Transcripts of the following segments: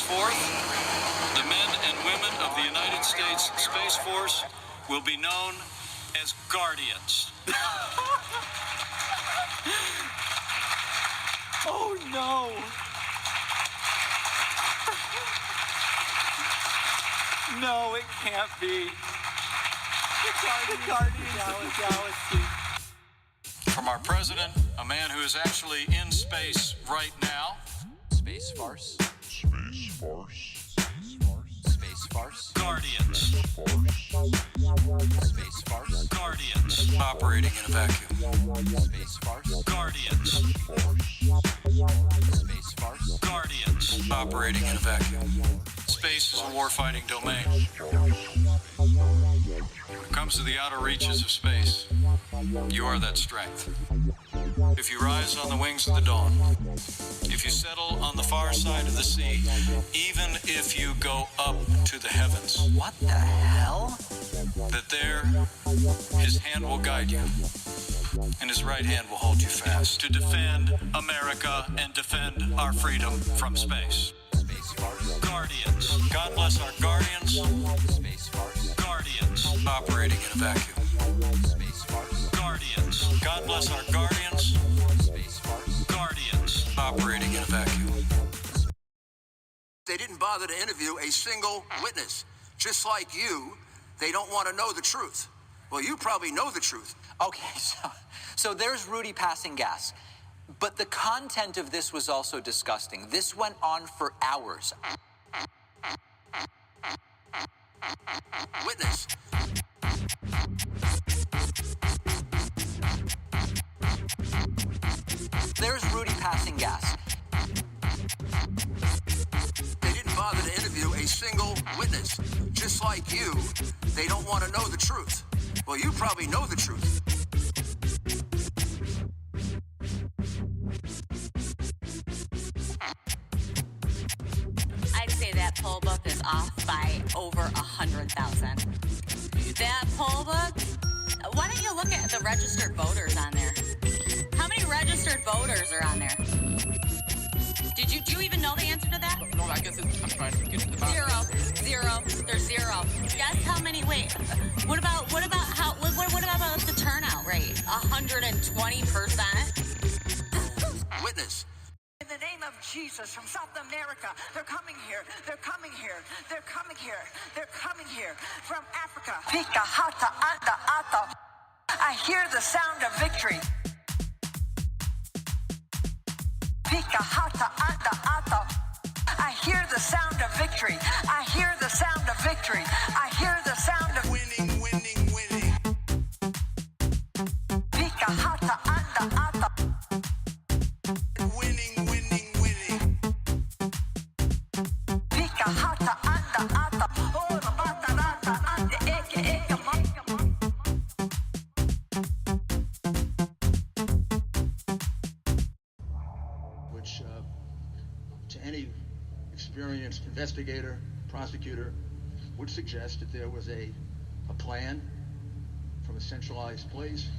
4th, the men and women of the United States Space Force will be known as Guardians. Oh, no. No, it can't be. The Guardians of the Galaxy. From our president, a man who is actually in space right now. Space farce. Space farce. Space farce. Guardians. Space farce. Guardians. Operating in a vacuum. Space farce. Guardians. Space farce. Guardians. Operating in a vacuum. Space is a warfighting domain. When it comes to the outer reaches of space, you are that strength. If you rise on the wings of the dawn, if you settle on the far side of the sea, even if you go up to the heavens, What the hell? that there, his hand will guide you, and his right hand will hold you fast to defend America and defend our freedom from space. Space farce. Guardians. God bless our guardians. Space farce. Guardians. Operating in a vacuum. Space farce. Guardians. God bless our guardians. Space farce. Guardians. Operating in a vacuum. They didn't bother to interview a single witness. Just like you, they don't want to know the truth. Well, you probably know the truth. Okay, so there's Rudy passing gas. But the content of this was also disgusting. This went on for hours. Witness. There's Rudy passing gas. They didn't bother to interview a single witness. Just like you, they don't want to know the truth. Well, you probably know the truth. I'd say that poll book is off by over 100,000. That poll book, why don't you look at the registered voters on there? How many registered voters are on there? Do you even know the answer to that? No, I guess I'm trying to get to the bottom. Zero. There's zero. Guess how many? Wait. What about the turnout rate? 120%. Witness. In the name of Jesus from South America, they're coming here. They're coming here. They're coming here. They're coming here from Africa. Pika hata anda ata. I hear the sound of victory. Pika hata anda ata. I hear the sound of victory. I hear the sound of victory. I hear the sound of Winning. Pika hata anda ata. Winning. Pika hata anda ata. Oh, la bata rata ande eke ma. Which, to any experienced investigator, prosecutor, would suggest that there was a plan from a centralized place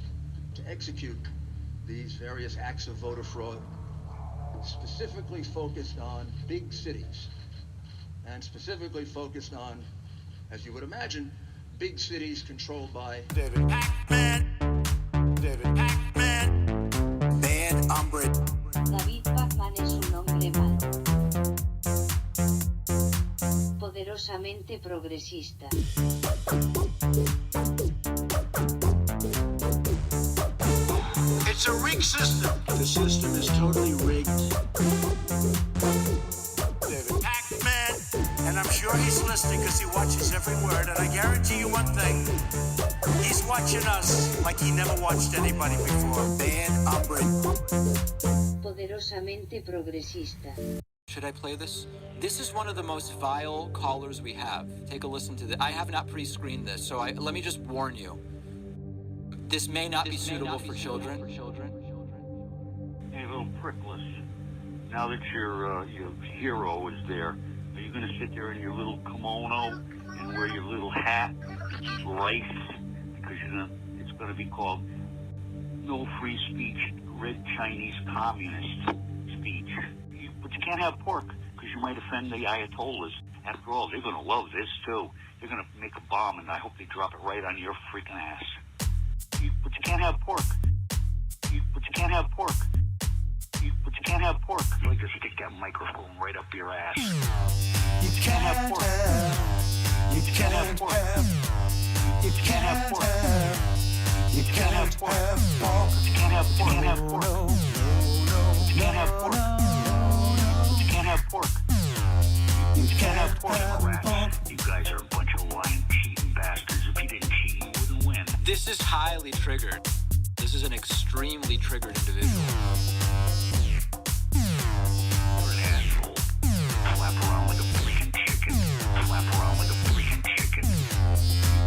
to execute these various acts of voter fraud, specifically focused on big cities, and specifically focused on, as you would imagine, big cities controlled by David Pac-Man. Band Umbre. David Pac-Man es un hombre malo. Poderosamente progresista. It's a rigged system. the system is totally rigged. David Pac-Man. And I'm sure he's listening because he watches every word. And I guarantee you one thing. He's watching us like he never watched anybody before. Band Umbre. Poderosamente progresista. Should I play this? This is one of the most vile callers we have. Take a listen to this. I have not pre-screened this, so let me just warn you. This may not be suitable for children. Hey, little prickless. Now that your hero is there, are you going to sit there in your little kimono and wear your little hat, lace? Because it's going to be called No Free Speech, Red Chinese Communist Speech. But you can't have pork because you might offend the Ayatollahs. After all, they're going to love this, too. They're going to make a bomb, and I hope they drop it right on your freaking ass. But you can't have pork. But you can't have pork. But you can't have pork. I'd like to stick that microphone right up your ass. You can't have pork. You can't have pork. You can't have pork. You can't have pork. You can't have pork. You can't have pork. You can't have pork. You can't have pork. You can't have pork. You guys are a bunch of lying, cheating bastards. If you didn't cheat, you wouldn't win. This is highly triggered. This is an extremely triggered individual. You're an asshole. Flap around like a freaking chicken. Flap around like a freaking chicken.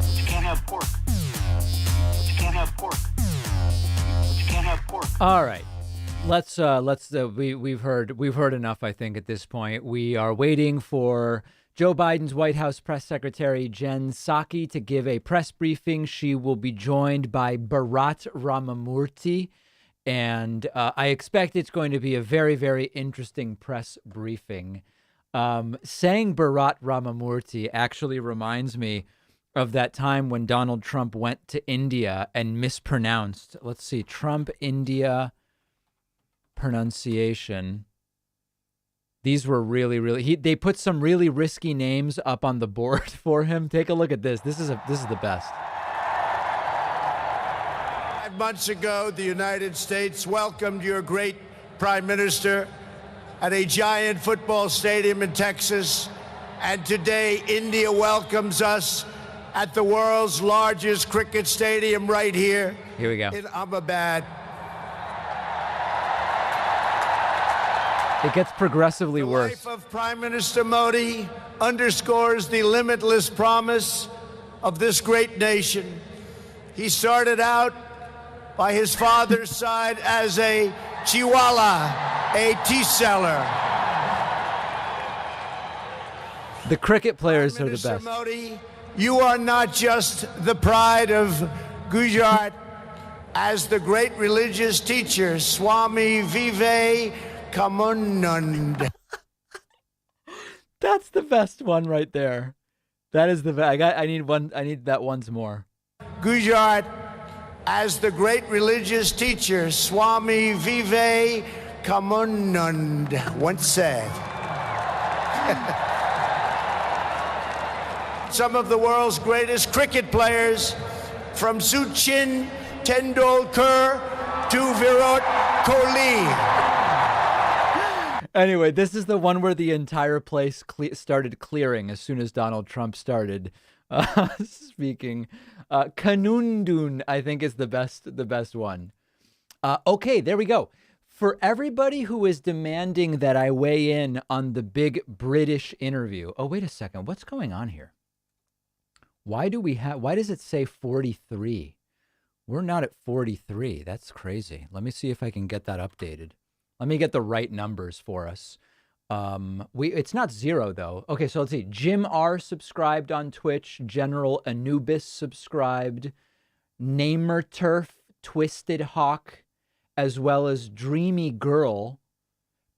But you can't have pork. But you can't have pork. But you can't have pork. All right. We've heard enough, I think, at this point. We are waiting for Joe Biden's White House press secretary, Jen Psaki, to give a press briefing. She will be joined by Bharat Ramamurthy, and I expect it's going to be a very, very interesting press briefing. Saying Bharat Ramamurthy actually reminds me of that time when Donald Trump went to India and mispronounced, let's see, Trump, India pronunciation. These were really, they put some really risky names up on the board for him. Take a look at this. This is the best. 5 months ago, the United States welcomed your great prime minister at a giant football stadium in Texas. And today, India welcomes us at the world's largest cricket stadium right here. Here we go. In Ahmedabad. It gets progressively worse. The life of Prime Minister Modi underscores the limitless promise of this great nation. He started out by his father's side as a chihuahua, a tea seller. The cricket players are the Minister best. Modi, you are not just the pride of Gujarat. As the great religious teacher, Swami Vivekananda. That's the best one right there. That is the best. I need that once more. Gujarat, as the great religious teacher, Swami Vivekananda once said. Some of the world's greatest cricket players, from Sachin Tendulkar to Virat Kohli. Anyway, this is the one where the entire place started clearing as soon as Donald Trump started speaking. Kanundun, I think, is the best one. Okay, there we go. For everybody who is demanding that I weigh in on the big British interview. Oh, wait a second. What's going on here? Why does it say 43? We're not at 43. That's crazy. Let me see if I can get that updated. Let me get the right numbers for us. It's not 0 though. Okay, so let's see. Jim R subscribed on Twitch. General Anubis subscribed. Namer Turf, Twisted Hawk, as well as Dreamy Girl,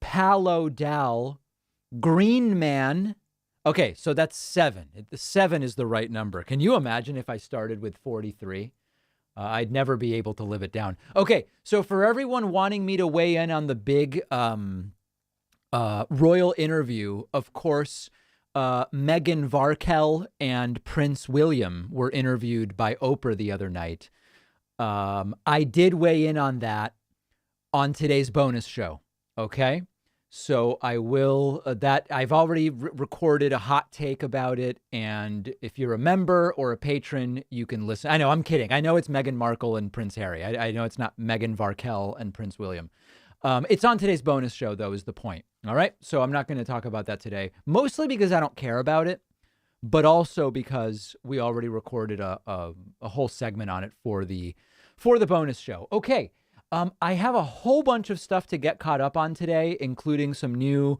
Palo Dal, Green Man. Okay, so that's 7. The 7 is the right number. Can you imagine if I started with 43? I'd never be able to live it down. Okay, so for everyone wanting me to weigh in on the big royal interview, of course, Meghan Markle and Prince William were interviewed by Oprah the other night. I did weigh in on that on today's bonus show, okay? So I will, I've already recorded a hot take about it. And if you're a member or a patron, you can listen. I know, I'm kidding. I know it's Meghan Markle and Prince Harry. I know it's not Meghan Markle and Prince William. It's on today's bonus show, though, is the point. All right. So I'm not going to talk about that today, mostly because I don't care about it, but also because we already recorded a whole segment on it for the bonus show. Okay. I have a whole bunch of stuff to get caught up on today, including some new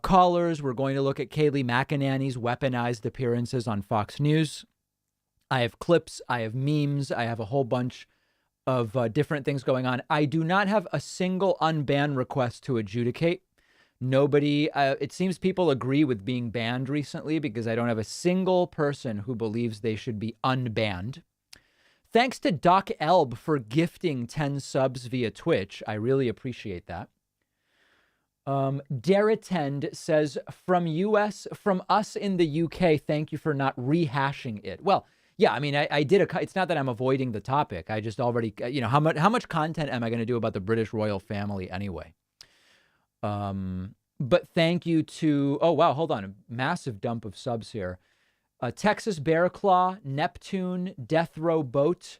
callers. We're going to look at Kayleigh McEnany's weaponized appearances on Fox News. I have clips. I have memes. I have a whole bunch of different things going on. I do not have a single unban request to adjudicate Nobody, it seems people agree with being banned recently because I don't have a single person who believes they should be unbanned. Thanks to Doc Elb for gifting 10 subs via Twitch. I really appreciate that. Deritend says, from us in the UK, thank you for not rehashing it. Well, yeah, I mean, I did it's not that I'm avoiding the topic. I just already, how much content am I going to do about the British royal family anyway? But thank you to, oh, wow, hold on. A massive dump of subs here. Texas Bearclaw, Neptune, Death Row Boat,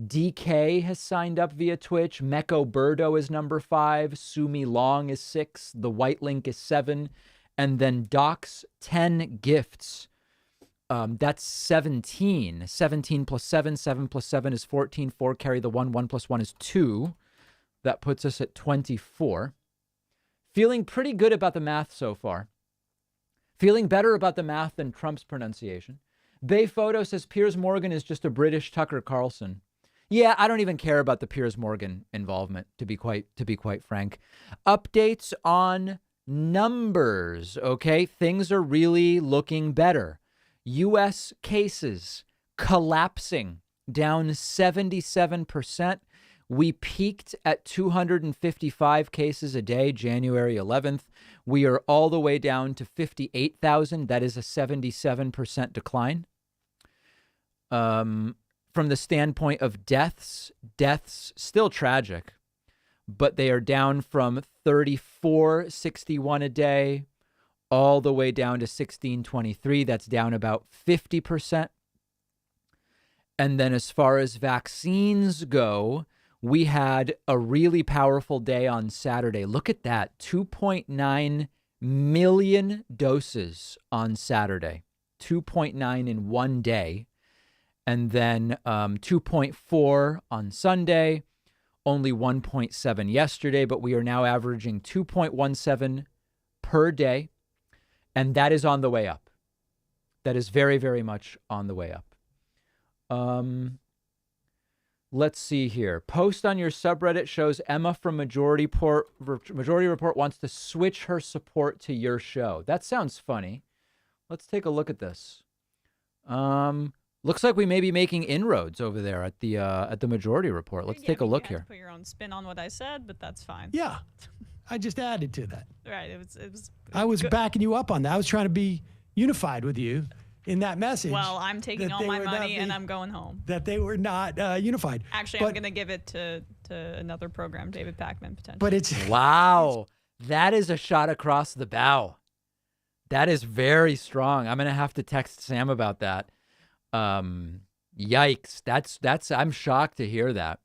DK has signed up via Twitch. Meko Birdo is number 5. Sumi Long is 6. The White Link is 7. And then Doc's 10 gifts. That's 17. 17 plus 7. 7 plus 7 is 14. 4 carry the 1. 1 plus 1 is 2. That puts us at 24. Feeling pretty good about the math so far. Feeling better about the math than Trump's pronunciation. Bay Photo says Piers Morgan is just a British Tucker Carlson. Yeah, I don't even care about the Piers Morgan involvement, to be quite frank. Updates on numbers, okay? Things are really looking better. U.S. cases collapsing, down 77%. We peaked at 255 cases a day, January 11th. We are all the way down to 58,000. That is a 77% decline. From the standpoint of deaths still tragic, but they are down from 3461 a day all the way down to 1623. That's down about 50%. And then as far as vaccines go, we had a really powerful day on Saturday. Look at that. 2.9 million doses on Saturday. 2.9 in one day. And then 2.4 on Sunday. Only 1.7 yesterday, but we are now averaging 2.17 per day. And that is on the way up. That is very, very much on the way up. Let's see here. Post on your subreddit shows Emma from Majority Report wants to switch her support to your show. That sounds funny. Let's take a look at this. Looks like we may be making inroads over there at the Majority Report. Let's take a look here. Put your own spin on what I said, but that's fine. Yeah, I just added to that. Right. It was. I was backing you up on that. I was trying to be unified with you in that message. Well, I'm taking all my money and I'm going home. That they were not unified. Actually, I'm going to give it to another program, David Pakman, potentially. But it's wow, that is a shot across the bow. That is very strong. I'm going to have to text Sam about that. Yikes. That's I'm shocked to hear that.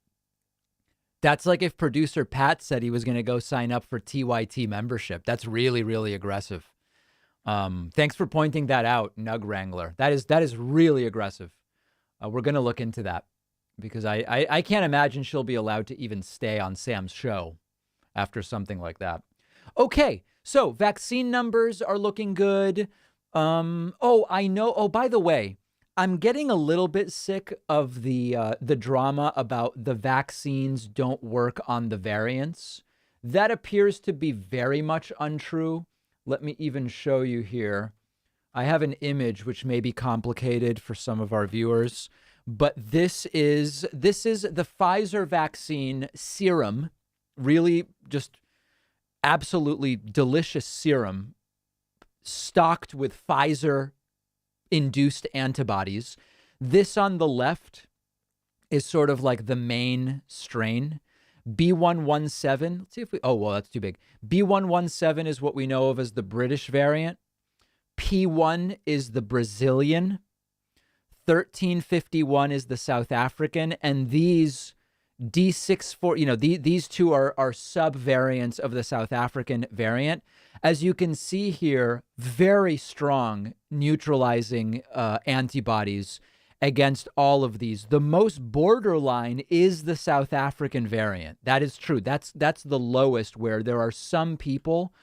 That's like if producer Pat said he was going to go sign up for TYT membership. That's really, really aggressive. Thanks for pointing that out, Nug Wrangler. That is really aggressive. We're going to look into that because I can't imagine she'll be allowed to even stay on Sam's show after something like that. Okay. So vaccine numbers are looking good. I know. Oh, by the way, I'm getting a little bit sick of the drama about the vaccines don't work on the variants. That appears to be very much untrue. Let me even show you here. I have an image which may be complicated for some of our viewers, but this is the Pfizer vaccine serum, really just absolutely delicious serum stocked with Pfizer-induced antibodies. This on the left is sort of like the main strain. B117, let's see if that's too big. B117 is what we know of as the British variant. P1 is the Brazilian. 1351 is the South African. And these D64, these two are sub-variants of the South African variant. As you can see here, very strong neutralizing antibodies against all of these. The most borderline is the South African variant. That is true. That's the lowest, where there are some people,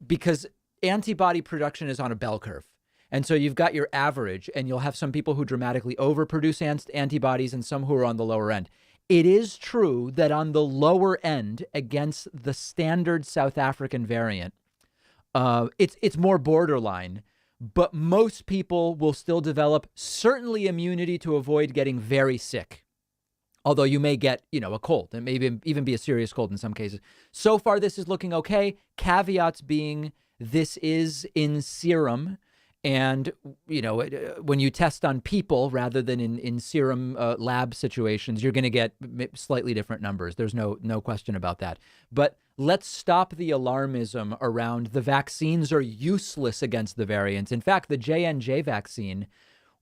because antibody production is on a bell curve. And so you've got your average, and you'll have some people who dramatically overproduce antibodies and some who are on the lower end. It is true that on the lower end, against the standard South African variant, It's more borderline, but most people will still develop certainly immunity to avoid getting very sick. Although you may get, a cold and maybe even be a serious cold in some cases. So far, this is looking okay. Caveats being this is in serum. And, when you test on people rather than in serum lab situations, you're going to get slightly different numbers. There's no question about that. But let's stop the alarmism around the vaccines are useless against the variants. In fact, the J&J vaccine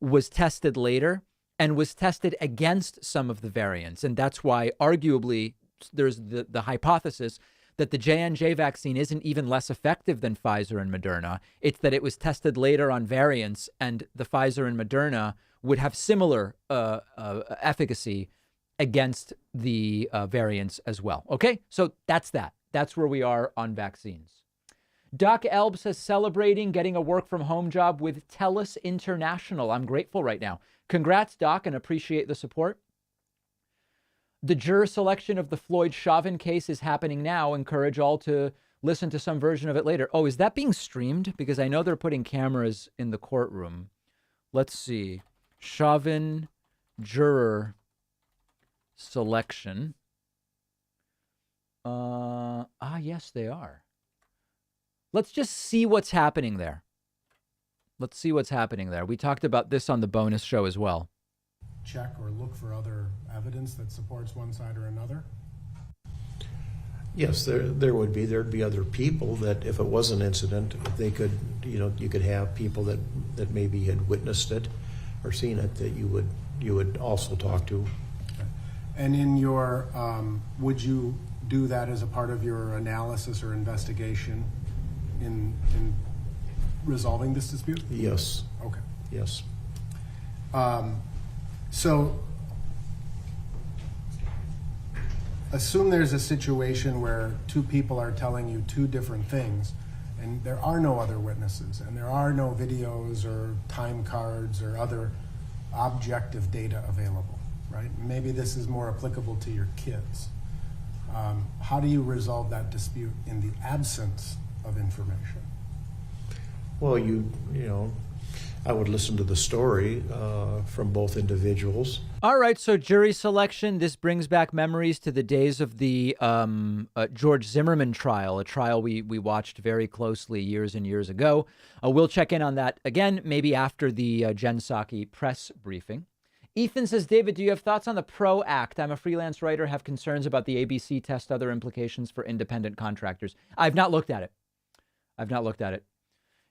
was tested later and was tested against some of the variants. And that's why arguably there's the hypothesis that the J&J vaccine isn't even less effective than Pfizer and Moderna. It's that it was tested later on variants, and the Pfizer and Moderna would have similar efficacy against the variants as well. Okay, so that's that. That's where we are on vaccines. Doc Elb says, celebrating getting a work from home job with TELUS International. I'm grateful right now. Congrats, Doc, and appreciate the support. The juror selection of the Floyd Chauvin case is happening now. Encourage all to listen to some version of it later. Oh, is that being streamed? Because I know they're putting cameras in the courtroom. Let's see. Chauvin juror selection. Yes, they are. Let's just see what's happening there. Let's see what's happening there. We talked about this on the bonus show as well. Check or look for other evidence that supports one side or another? Yes, there'd be other people that if it was an incident, they could, you could have people that maybe had witnessed it or seen it that you would also talk to. Okay. And in your, would you do that as a part of your analysis or investigation in resolving this dispute? Yes. Okay. Yes. So assume there's a situation where two people are telling you two different things and there are no other witnesses and there are no videos or time cards or other objective data available, right? Maybe this is more applicable to your kids. How do you resolve that dispute in the absence of information? Well, I would listen to the story from both individuals. All right, so jury selection. This brings back memories to the days of the George Zimmerman trial, a trial we watched very closely years and years ago. We'll check in on that again, maybe after the Jen Psaki press briefing. Ethan says, David, do you have thoughts on the PRO Act? I'm a freelance writer, have concerns about the ABC test, other implications for independent contractors. I've not looked at it.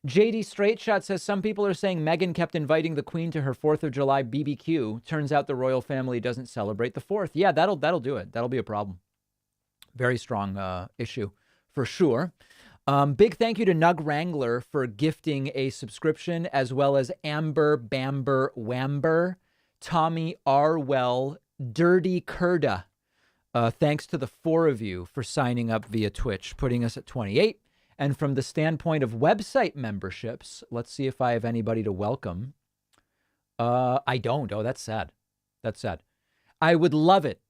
JD Straight Shot says, some people are saying Meghan kept inviting the Queen to her 4th of July BBQ. Turns out the royal family doesn't celebrate the 4th. Yeah, that'll do it. That'll be a problem. Very strong issue for sure. Big thank you to Nug Wrangler for gifting a subscription, as well as Amber Bamber Wamber, Tommy Arwell, Dirty Kurda. Thanks to the 4 of you for signing up via Twitch, putting us at 28. And from the standpoint of website memberships, let's see if I have anybody to welcome. I don't. Oh, that's sad. I would love it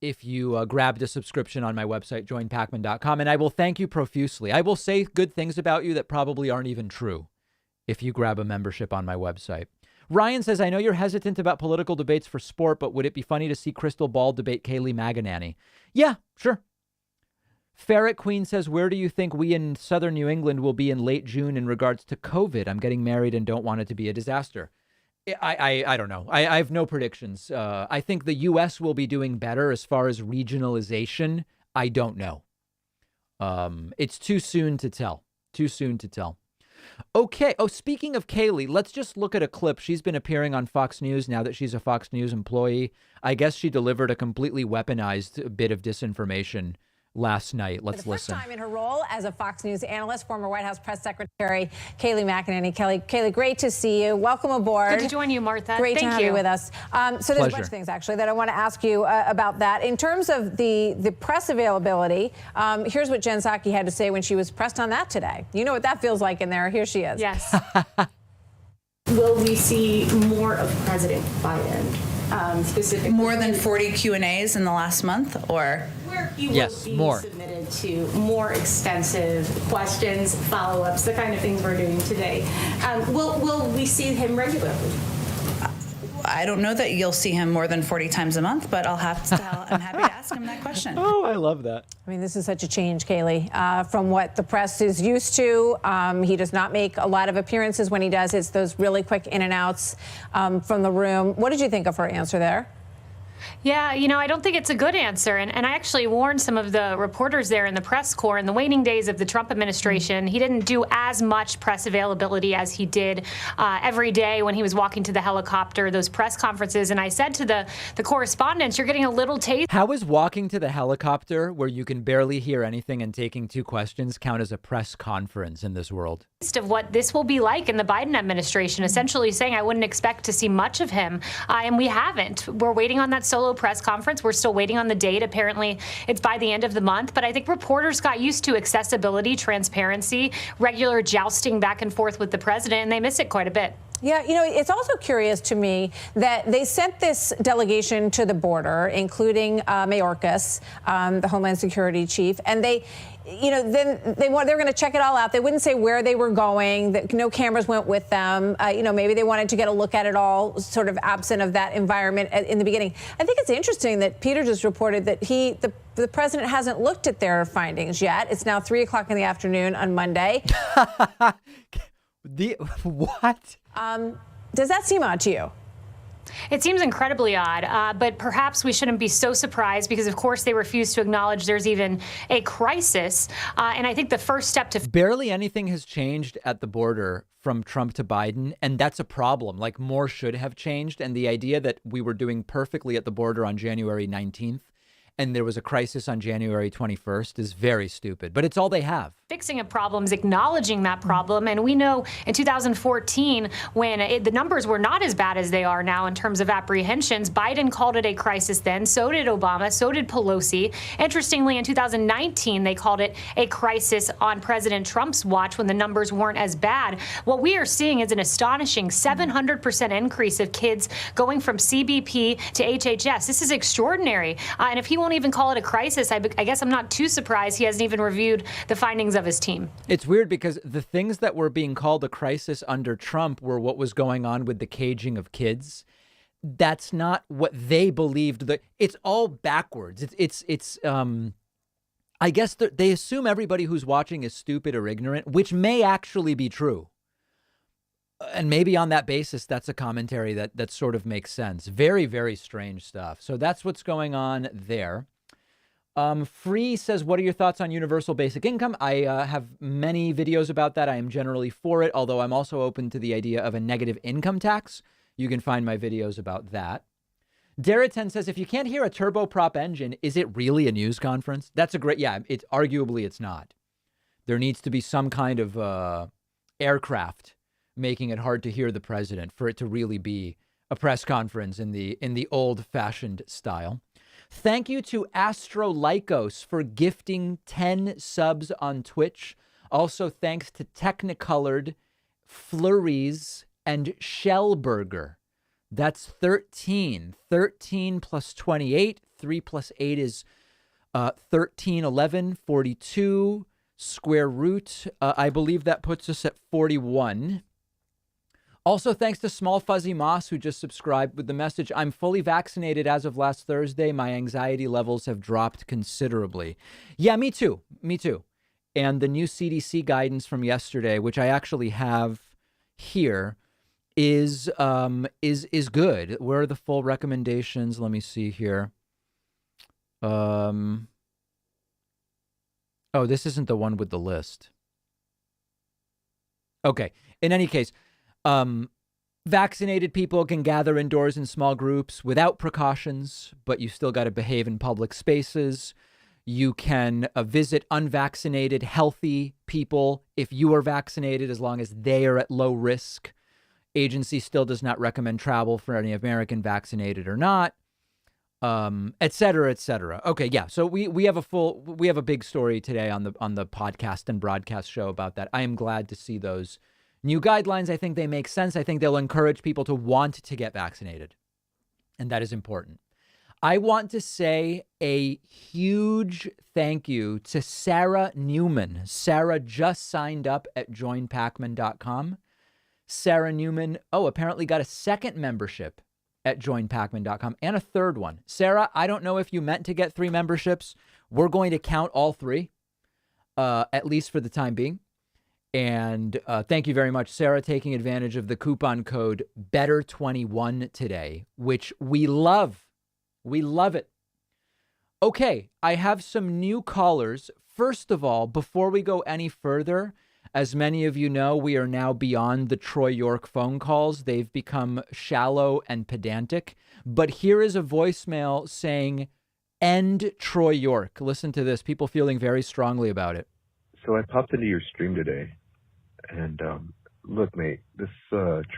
if you grabbed a subscription on my website, joinpacman.com, and I will thank you profusely. I will say good things about you that probably aren't even true if you grab a membership on my website. Ryan says, I know you're hesitant about political debates for sport, but would it be funny to see Crystal Ball debate Kayleigh McEnany? Yeah, sure. Ferret Queen says, where do you think we in southern New England will be in late June in regards to COVID? I'm getting married and don't want it to be a disaster. I don't know. I have no predictions. I think the U.S. will be doing better as far as regionalization. I don't know. It's too soon to tell. Okay. Oh, speaking of Kayleigh, let's just look at a clip. She's been appearing on Fox News now that she's a Fox News employee. I guess she delivered a completely weaponized bit of disinformation last night. Let's listen. For the first time in her role as a Fox News analyst, former White House press secretary Kayleigh McEnany. Kayleigh, great to see you. Welcome aboard. Good to join you, Martha. Great to have you with us. So there's a bunch of things, actually, that I want to ask you about that. In terms of the press availability, here's what Jen Psaki had to say when she was pressed on that today. You know what that feels like in there. Here she is. Yes. Will we see more of President Biden? Specifically, more than 40 Q&As in the last month, or where he Yes, will be more. submitted to more extensive questions, follow-ups, the kind of things we're doing today. Will we see him regularly? I don't know that you'll see him more than 40 times a month, but I'm happy to ask him that question. Oh, I love that. I mean, this is such a change, Kaylee, from what the press is used to. He does not make a lot of appearances. When he does, it's those really quick in and outs from the room. What did you think of her answer there? Yeah, I don't think it's a good answer. And I actually warned some of the reporters there in the press corps in the waning days of the Trump administration. He didn't do as much press availability as he did every day when he was walking to the helicopter, those press conferences. And I said to the correspondents, you're getting a little taste. How is walking to the helicopter where you can barely hear anything and taking 2 questions count as a press conference in this world? Of what this will be like in the Biden administration, essentially saying I wouldn't expect to see much of him. And we haven't. We're waiting on that solo press conference. We're still waiting on the date. Apparently, it's by the end of the month. But I think reporters got used to accessibility, transparency, regular jousting back and forth with the president, and they miss it quite a bit. Yeah, it's also curious to me that they sent this delegation to the border, including Mayorkas, the Homeland Security chief, and they're going to check it all out. They wouldn't say where they were going. That no cameras went with them. Maybe they wanted to get a look at it all, sort of absent of that environment in the beginning. I think it's interesting that Peter just reported that the president hasn't looked at their findings yet. It's now 3:00 in the afternoon on Monday. What? Does that seem odd to you? It seems incredibly odd, but perhaps we shouldn't be so surprised because, of course, they refuse to acknowledge there's even a crisis. And I think the first step to... Barely anything has changed at the border from Trump to Biden, and that's a problem. Like, more should have changed. And the idea that we were doing perfectly at the border on January 19th and there was a crisis on January 21st is very stupid. But it's all they have. Fixing a problem is acknowledging that problem. And we know in 2014, when the numbers were not as bad as they are now in terms of apprehensions, Biden called it a crisis then. So did Obama. So did Pelosi. Interestingly, in 2019, they called it a crisis on President Trump's watch when the numbers weren't as bad. What we are seeing is an astonishing 700% increase of kids going from CBP to HHS. This is extraordinary. And if he won't even call it a crisis, I guess I'm not too surprised he hasn't even reviewed the findings of his team. It's weird because the things that were being called a crisis under Trump were what was going on with the caging of kids. That's not what they believed. It's all backwards. It's I guess they assume everybody who's watching is stupid or ignorant, which may actually be true. And maybe on that basis, that's a commentary that sort of makes sense. Very, very strange stuff. So that's what's going on there. Free says, what are your thoughts on universal basic income? I have many videos about that. I am generally for it, although I'm also open to the idea of a negative income tax. You can find my videos about that. Dariten says, if you can't hear a turboprop engine, is it really a news conference? That's a great, yeah, arguably it's not. There needs to be some kind of aircraft making it hard to hear the president for it to really be a press conference in the old-fashioned style. Thank you to Astro Lycos for gifting 10 subs on Twitch. Also, thanks to Technicolored, Flurries, and Shellburger. That's 13. 13 plus 28. 3 plus 8 is 13, 11, 42. Square root, I believe that puts us at 41. Also, thanks to Small Fuzzy Moss, who just subscribed with the message, I'm fully vaccinated as of last Thursday. My anxiety levels have dropped considerably. Yeah, me too. Me too. And the new CDC guidance from yesterday, which I actually have here, is good. Where are the full recommendations? Let me see here. Oh, this isn't the one with the list. Okay. In any case, vaccinated people can gather indoors in small groups without precautions, but you still got to behave in public spaces. You can visit unvaccinated, healthy people if you are vaccinated, as long as they are at low risk. Agency still does not recommend travel for any American vaccinated or not, et cetera, et cetera. Okay, yeah. So we have a big story today on the podcast and broadcast show about that. I am glad to see those new guidelines. I think they make sense. I think they'll encourage people to want to get vaccinated. And that is important. I want to say a huge thank you to Sarah Newman. Sarah just signed up at joinpacman.com. Sarah Newman, apparently got a second membership at joinpacman.com and a third one. Sarah, I don't know if you meant to get 3 memberships. We're going to count all 3, at least for the time being. And thank you very much, Sarah, taking advantage of the coupon code BETTER21 today, which we love. We love it. Okay, I have some new callers. First of all, before we go any further, as many of you know, we are now beyond the Troy York phone calls. They've become shallow and pedantic. But here is a voicemail saying, end Troy York. Listen to this. People feeling very strongly about it. So I popped into your stream today. And look, mate, this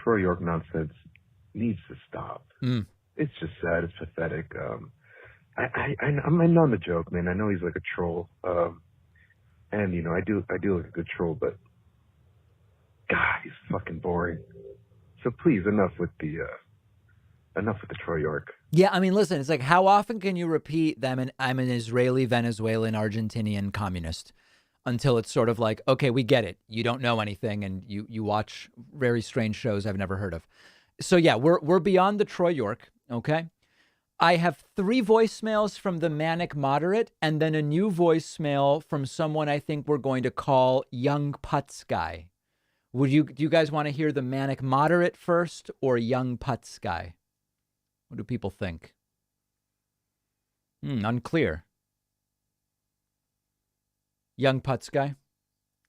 Troy York nonsense needs to stop. It's just sad. It's pathetic. I'm not the joke, man. I know he's like a troll. And, you know, I do like a good troll, but God, he's fucking boring. So please, enough with the Troy York. Yeah, I mean, listen, it's like, how often can you repeat them? I'm an Israeli, Venezuelan, Argentinian communist until it's sort of like, okay, we get it. You don't know anything, and you watch very strange shows I've never heard of. So yeah, we're beyond the Troy York. Okay. I have 3 voicemails from the Manic Moderate and then a new voicemail from someone I think we're going to call Young Putz Guy. Do you guys want to hear the Manic Moderate first or Young Putz Guy? What do people think? Unclear. Young Putz Guy?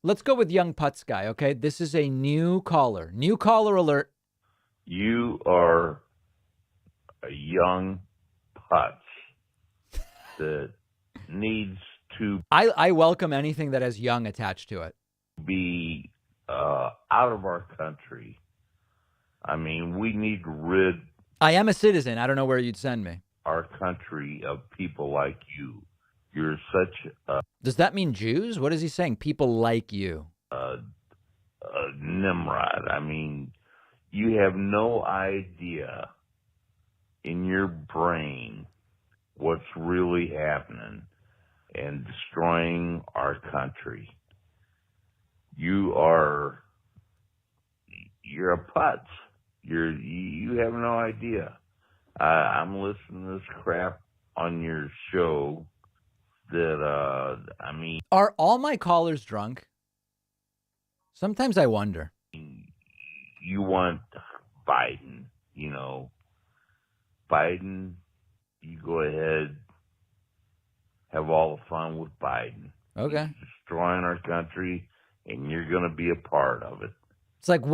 Let's go with Young Putz Guy, okay? This is a new caller. New caller alert. You are a young putz that needs to I welcome anything that has young attached to it. Be out of our country. I mean, we need to rid I am a citizen. I don't know where you'd send me. Our country of people like you. You're such a... Does that mean Jews? What is he saying? People like you. Nimrod. I mean, you have no idea in your brain what's really happening and destroying our country. You're a putz. You have no idea. I'm listening to this crap on your show that, I mean... Are all my callers drunk? Sometimes I wonder. You want Biden, you know. Biden, you go ahead, have all the fun with Biden. Okay. He's destroying our country, and you're going to be a part of it. It's like,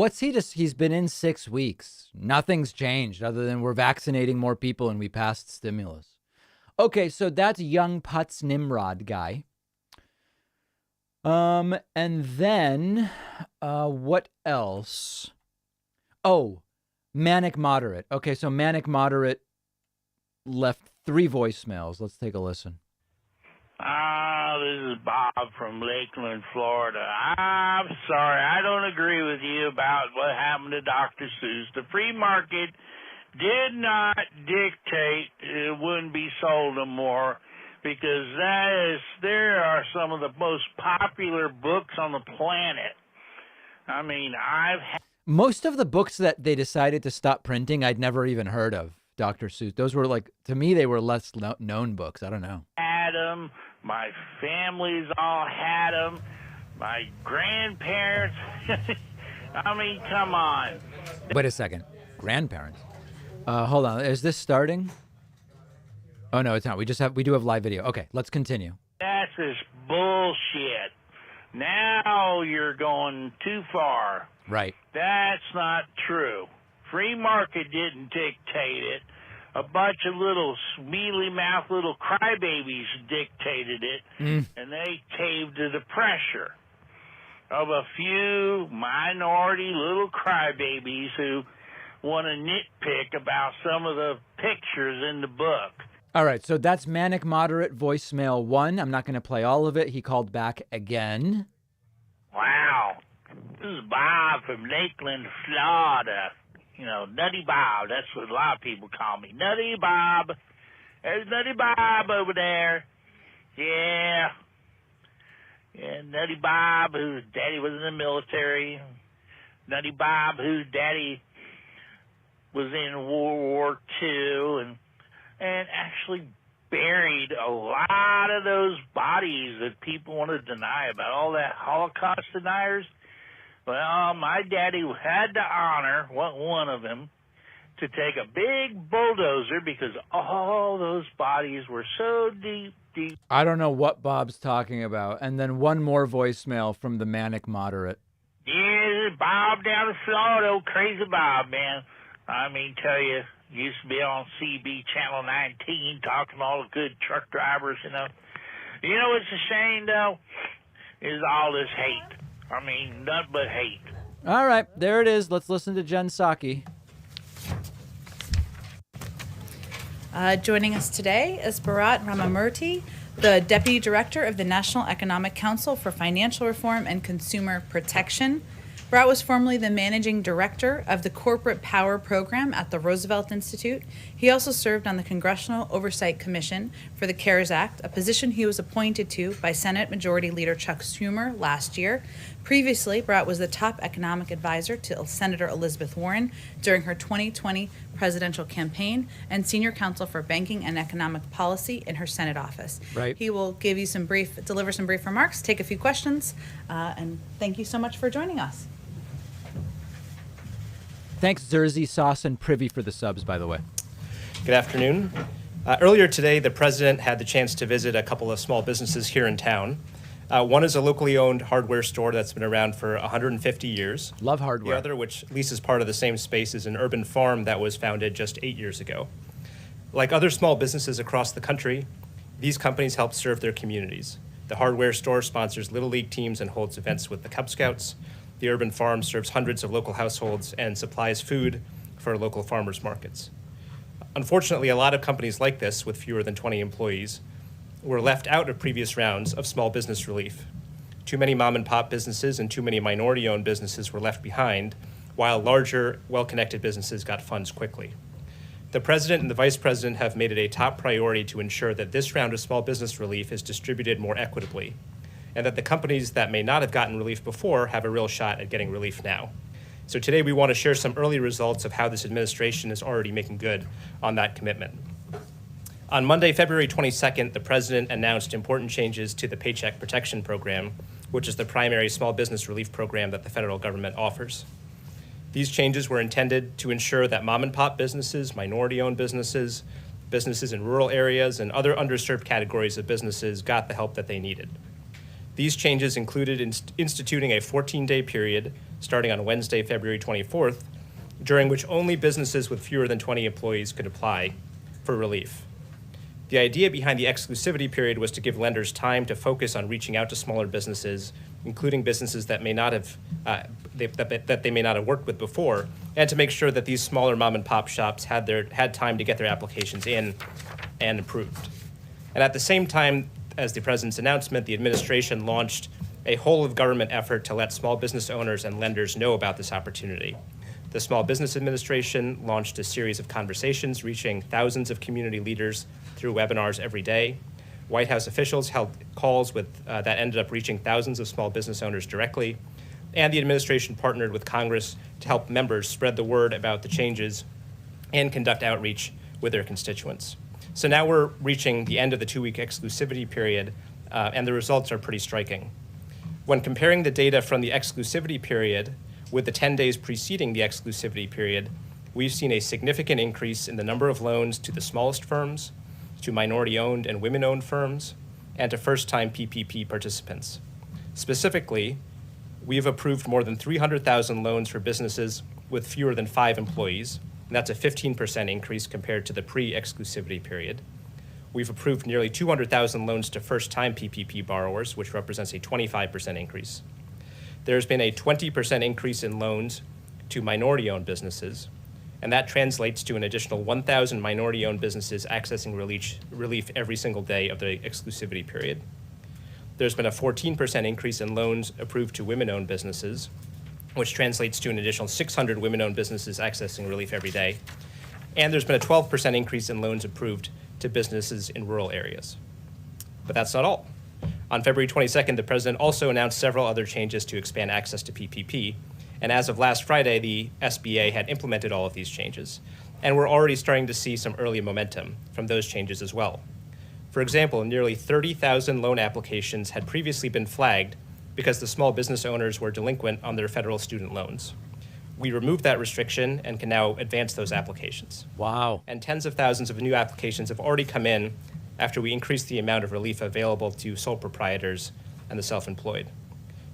he's been in 6 weeks. Nothing's changed other than we're vaccinating more people and we passed stimulus. Okay, so that's Young Putz Nimrod Guy. And then, what else? Oh, Manic Moderate. Okay, so Manic Moderate left 3 voicemails. Let's take a listen. This is Bob from Lakeland, Florida. I'm sorry, I don't agree with you about what happened to Dr. Seuss. The free market did not dictate it wouldn't be sold no more, because there are some of the most popular books on the planet. I mean, most of the books that they decided to stop printing, I'd never even heard of. Dr. Seuss. Those were to me, they were less known books. I don't know. Had them. My family's all had them. My grandparents. I mean, come on. Wait a second. Grandparents. Hold on. Is this starting? Oh no, it's not. We do have live video. Okay, let's continue. That's just bullshit. Now you're going too far. Right. That's not true. Free market didn't dictate it. A bunch of little mealy-mouthed little crybabies dictated it, and they caved to the pressure of a few minority little crybabies who want to nitpick about some of the pictures in the book. All right, so that's Manic Moderate voicemail 1. I'm not going to play all of it. He called back again. Wow. This is Bob from Lakeland, Florida. You know, Nutty Bob. That's what a lot of people call me. Nutty Bob. There's Nutty Bob over there. Yeah. Yeah, Nutty Bob, whose daddy was in the military. Nutty Bob, whose daddy was in World War II and actually buried a lot of those bodies that people want to deny about, all that Holocaust deniers. Well, my daddy had the honor, one of them, to take a big bulldozer because all those bodies were so deep. I don't know what Bob's talking about. And then one more voicemail from the manic moderate. Yeah, Bob down in Florida, old crazy Bob, man. I mean, tell you, used to be on CB Channel 19 talking to all the good truck drivers, you know. You know what's a shame, though, is all this hate. I mean, nothing but hate. All right, there it is. Let's listen to Jen Psaki. Joining us today is Bharat Ramamurthy, the Deputy Director of the National Economic Council for Financial Reform and Consumer Protection. Bharat was formerly the Managing Director of the Corporate Power Program at the Roosevelt Institute. He also served on the Congressional Oversight Commission for the CARES Act, a position he was appointed to by Senate Majority Leader Chuck Schumer last year. Previously, Bharat was the top economic advisor to Senator Elizabeth Warren during her 2020 presidential campaign and senior counsel for banking and economic policy in her Senate office. Right. He will give you deliver some brief remarks, take a few questions, and thank you so much for joining us. Thanks, Zerzy, Sauce, and Privy for the subs, by the way. Good afternoon. Earlier today, the president had the chance to visit a couple of small businesses here in town. One is a locally owned hardware store that's been around for 150 years. Love hardware. The other, which leases part of the same space, is an urban farm that was founded just 8 years ago. Like other small businesses across the country, these companies help serve their communities. The hardware store sponsors Little League teams and holds events with the Cub Scouts. The urban farm serves hundreds of local households and supplies food for local farmers markets. Unfortunately, a lot of companies like this, with fewer than 20 employees, were left out of previous rounds of small business relief. Too many mom and pop businesses and too many minority-owned businesses were left behind, while larger, well-connected businesses got funds quickly. The president and the vice president have made it a top priority to ensure that this round of small business relief is distributed more equitably, and that the companies that may not have gotten relief before have a real shot at getting relief now. So today we want to share some early results of how this administration is already making good on that commitment. On Monday, February 22nd, the president announced important changes to the Paycheck Protection Program, which is the primary small business relief program that the federal government offers. These changes were intended to ensure that mom and pop businesses, minority-owned businesses, businesses in rural areas, and other underserved categories of businesses got the help that they needed. These changes included instituting a 14-day period starting on Wednesday, February 24th, during which only businesses with fewer than 20 employees could apply for relief. The idea behind the exclusivity period was to give lenders time to focus on reaching out to smaller businesses, including businesses that may not have that they may not have worked with before, and to make sure that these smaller mom and pop shops had time to get their applications in and approved. And at the same time as the president's announcement, the administration launched a whole of government effort to let small business owners and lenders know about this opportunity. The Small Business Administration launched a series of conversations reaching thousands of community leaders through webinars every day. White House officials held calls that ended up reaching thousands of small business owners directly, and the administration partnered with Congress to help members spread the word about the changes and conduct outreach with their constituents. So now we're reaching the end of the 2-week exclusivity period, and the results are pretty striking. When comparing the data from the exclusivity period with the 10 days preceding the exclusivity period, we've seen a significant increase in the number of loans to the smallest firms, to minority-owned and women-owned firms, and to first-time PPP participants. Specifically, we've approved more than 300,000 loans for businesses with fewer than 5 employees, and that's a 15% increase compared to the pre-exclusivity period. We've approved nearly 200,000 loans to first-time PPP borrowers, which represents a 25% increase. There's been a 20% increase in loans to minority-owned businesses, and that translates to an additional 1,000 minority-owned businesses accessing relief every single day of the exclusivity period. There's been a 14% increase in loans approved to women-owned businesses, which translates to an additional 600 women-owned businesses accessing relief every day. And there's been a 12% increase in loans approved to businesses in rural areas. But that's not all. On February 22nd, the president also announced several other changes to expand access to PPP. And as of last Friday, the SBA had implemented all of these changes. And we're already starting to see some early momentum from those changes as well. For example, nearly 30,000 loan applications had previously been flagged because the small business owners were delinquent on their federal student loans. We removed that restriction and can now advance those applications. Wow. And tens of thousands of new applications have already come in after we increased the amount of relief available to sole proprietors and the self-employed.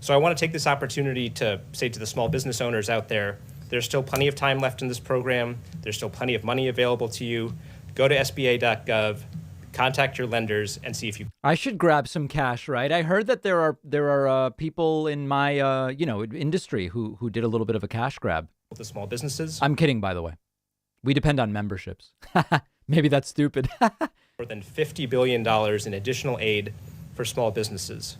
So I want to take this opportunity to say to the small business owners out there, there's still plenty of time left in this program. There's still plenty of money available to you. Go to SBA.gov, contact your lenders, and see if you. I should grab some cash, right? I heard that there are people in my industry who did a little bit of a cash grab. The small businesses. I'm kidding, by the way. We depend on memberships. Maybe that's stupid. More than $50 billion in additional aid for small businesses.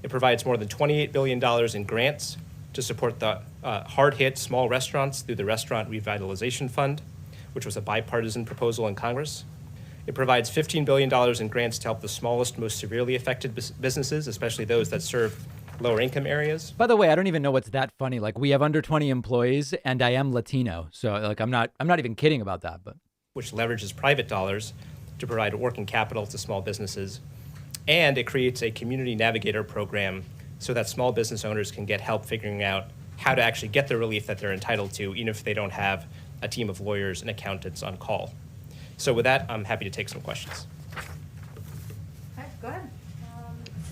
It provides more than $28 billion in grants to support the hard-hit small restaurants through the Restaurant Revitalization Fund, which was a bipartisan proposal in Congress. It provides $15 billion in grants to help the smallest, most severely affected businesses, especially those that serve lower income areas. By the way, I don't even know what's that funny. Like, we have under 20 employees and I am Latino. So like, I'm not even kidding about that, but. Which leverages private dollars to provide working capital to small businesses. And it creates a community navigator program so that small business owners can get help figuring out how to actually get the relief that they're entitled to, even if they don't have a team of lawyers and accountants on call. So with that, I'm happy to take some questions. Okay, go ahead.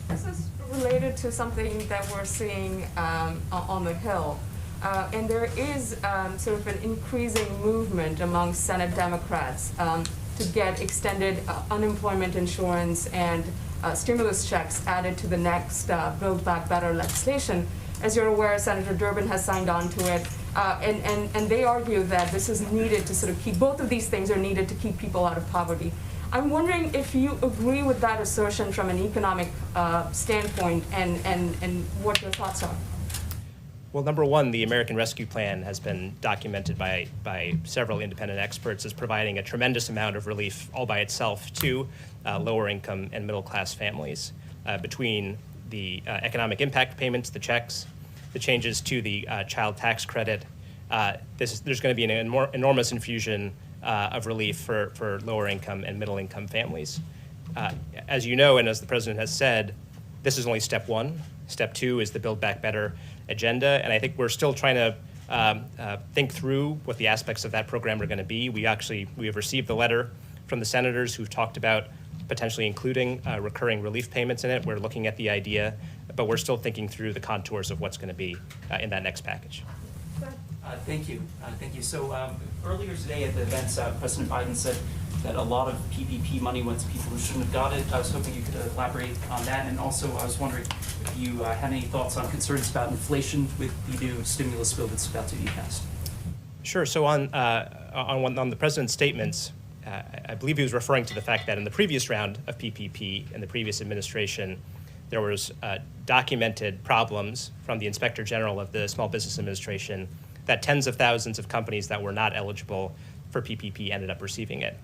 This is related to something that we're seeing on the Hill. And there is sort of an increasing movement among Senate Democrats to get extended unemployment insurance and stimulus checks added to the next Build Back Better legislation. As you're aware, Senator Durbin has signed on to it. And they argue that this is needed to sort of keep, both of these things are needed to keep people out of poverty. I'm wondering if you agree with that assertion from an economic standpoint and what your thoughts are. Well, number one, the American Rescue Plan has been documented by several independent experts as providing a tremendous amount of relief all by itself to lower income and middle class families between the economic impact payments, the checks, the changes to the child tax credit. There's going to be an enormous infusion of relief for lower income and middle income families. As you know, and as the president has said, this is only step one. Step two is the Build Back Better agenda, and I think we're still trying to think through what the aspects of that program are going to be. We have received the letter from the senators who've talked about potentially including recurring relief payments in it. We're looking at the idea, but we're still thinking through the contours of what's going to be in that next package. Thank you. So earlier today at the events, President Biden said that a lot of PPP money went to people who shouldn't have got it. I was hoping you could elaborate on that. And also, I was wondering if you had any thoughts on concerns about inflation with the new stimulus bill that's about to be passed. Sure. So on the president's statements, I believe he was referring to the fact that in the previous round of PPP in the previous administration, there was documented problems from the Inspector General of the Small Business Administration that tens of thousands of companies that were not eligible for PPP ended up receiving it.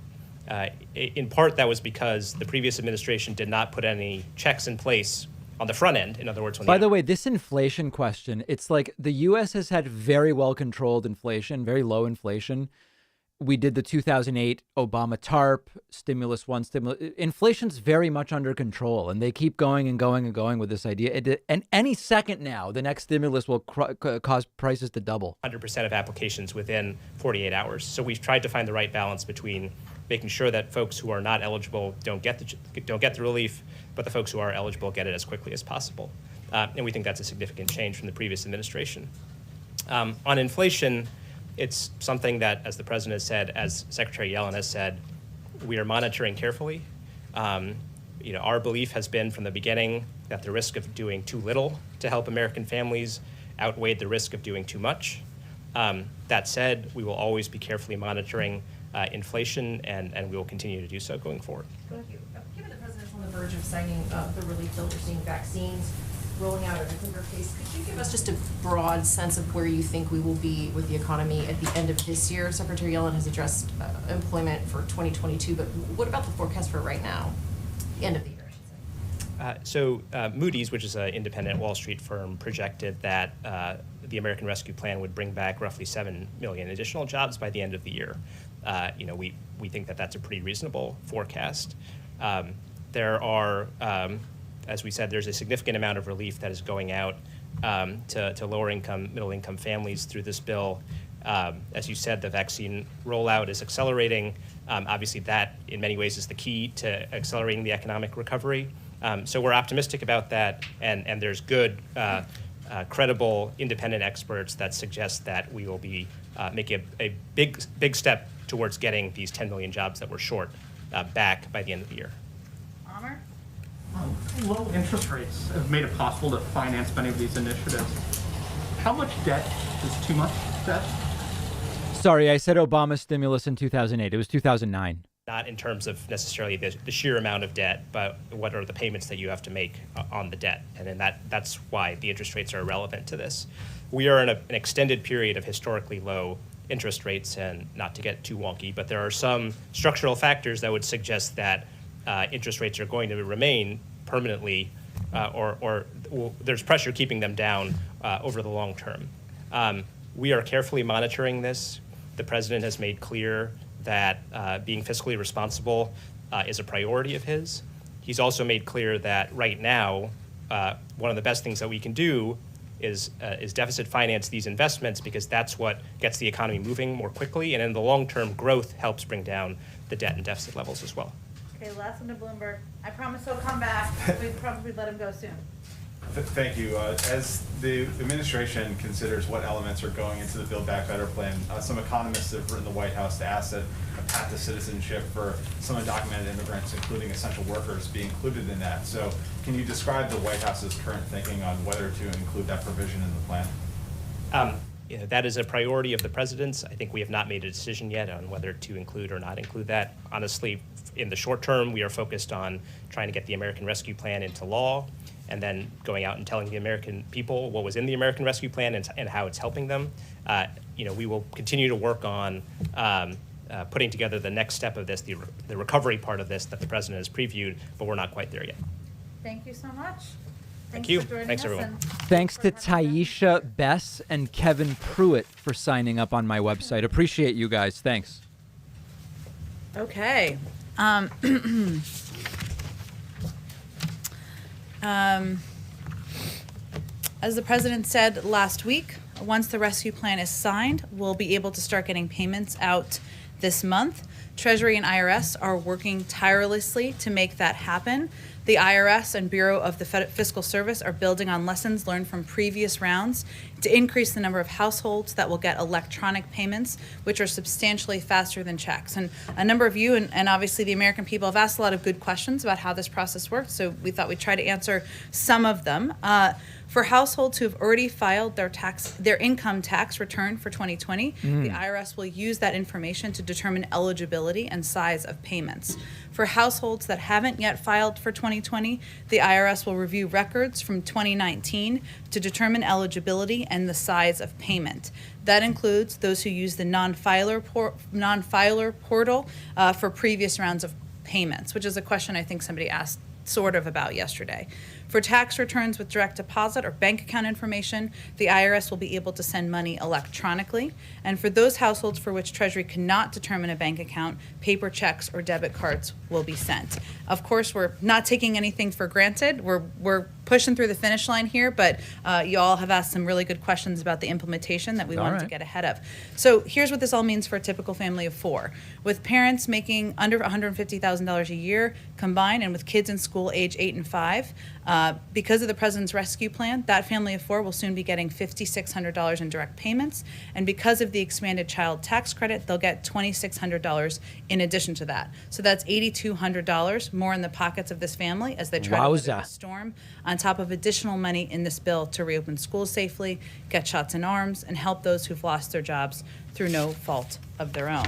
In part, that was because the previous administration did not put any checks in place on the front end. In other words, by the way, this inflation question, it's like the U.S. has had very well controlled inflation, very low inflation. We did the 2008 Obama TARP, stimulus one, stimulus. Inflation's very much under control, and they keep going and going and going with this idea. And any second now, the next stimulus will cause prices to double. 100% of applications within 48 hours. So we've tried to find the right balance between making sure that folks who are not eligible don't get the relief, but the folks who are eligible get it as quickly as possible. And we think that's a significant change from the previous administration. On inflation, it's something that, as the president has said, as Secretary Yellen has said, we are monitoring carefully. Our belief has been from the beginning that the risk of doing too little to help American families outweighed the risk of doing too much. That said, we will always be carefully monitoring inflation, and we will continue to do so going forward. Thank you. Given the president's on the verge of signing the relief bill, we're seeing vaccines rolling out at a quicker pace. Could you give us just a broad sense of where you think we will be with the economy at the end of this year? Secretary Yellen has addressed employment for 2022, but what about the forecast for right now, the end of the year? Moody's, which is an independent Wall Street firm, projected that the American Rescue Plan would bring back roughly 7 million additional jobs by the end of the year. We think that that's a pretty reasonable forecast. There are, as we said, there's a significant amount of relief that is going out to lower income, middle income families through this bill. As you said, the vaccine rollout is accelerating. Obviously, that in many ways is the key to accelerating the economic recovery. So we're optimistic about that, and there's good, credible, independent experts that suggest that we will be making a big step towards getting these 10 million jobs that we're short back by the end of the year. Amr? Low interest rates have made it possible to finance many of these initiatives. How much debt is too much debt? Sorry, I said Obama stimulus in 2008. It was 2009. Not in terms of necessarily the sheer amount of debt, but what are the payments that you have to make on the debt. And then that's why the interest rates are relevant to this. We are in an extended period of historically low interest rates, and not to get too wonky, but there are some structural factors that would suggest that interest rates are going to remain permanently, or there's pressure keeping them down over the long term. We are carefully monitoring this. The president has made clear that being fiscally responsible is a priority of his. He's also made clear that right now, one of the best things that we can do is deficit finance these investments, because that's what gets the economy moving more quickly, and in the long term, growth helps bring down the debt and deficit levels as well. Okay, last one to Bloomberg. I promise he'll come back. We probably let him go soon. Thank you. As the administration considers what elements are going into the Build Back Better plan, some economists have written the White House to ask that a path to citizenship for some undocumented immigrants, including essential workers, be included in that. So can you describe the White House's current thinking on whether to include that provision in the plan? That is a priority of the president's. I think we have not made a decision yet on whether to include or not include that. Honestly, in the short term, we are focused on trying to get the American Rescue Plan into law, and then going out and telling the American people what was in the American Rescue Plan and how it's helping them. We will continue to work on putting together the next step of this, the recovery part of this that the president has previewed, but we're not quite there yet. Thank you so much. Thank you. For joining Thanks, us, everyone. Thanks to Taisha Bess and Kevin Pruitt for signing up on my website. Appreciate you guys. Thanks. Okay. As the president said last week, once the rescue plan is signed, we'll be able to start getting payments out this month. Treasury and IRS are working tirelessly to make that happen. The IRS and Bureau of the Fiscal Service are building on lessons learned from previous rounds to increase the number of households that will get electronic payments, which are substantially faster than checks. And a number of you, and obviously the American people, have asked a lot of good questions about how this process works, so we thought we'd try to answer some of them. For households who have already filed their income tax return for 2020, the IRS will use that information to determine eligibility and size of payments. For households that haven't yet filed for 2020, the IRS will review records from 2019 to determine eligibility and the size of payment. That includes those who use the non-filer portal for previous rounds of payments, which is a question I think somebody asked sort of about yesterday. For tax returns with direct deposit or bank account information, the IRS will be able to send money electronically. And for those households for which Treasury cannot determine a bank account, paper checks or debit cards will be sent. Of course, we're not taking anything for granted. We're pushing through the finish line here, but you all have asked some really good questions about the implementation that we wanted to get ahead of. So here's what this all means for a typical family of four. With parents making under $150,000 a year combined, and with kids in school age 8 and 5, because of the President's Rescue Plan, that family of four will soon be getting $5,600 in direct payments. And because of the expanded child tax credit, they'll get $2,600 in addition to that. So that's $8,200 more in the pockets of this family as they try to weather the storm, on top of additional money in this bill to reopen schools safely, get shots in arms, and help those who've lost their jobs through no fault of their own.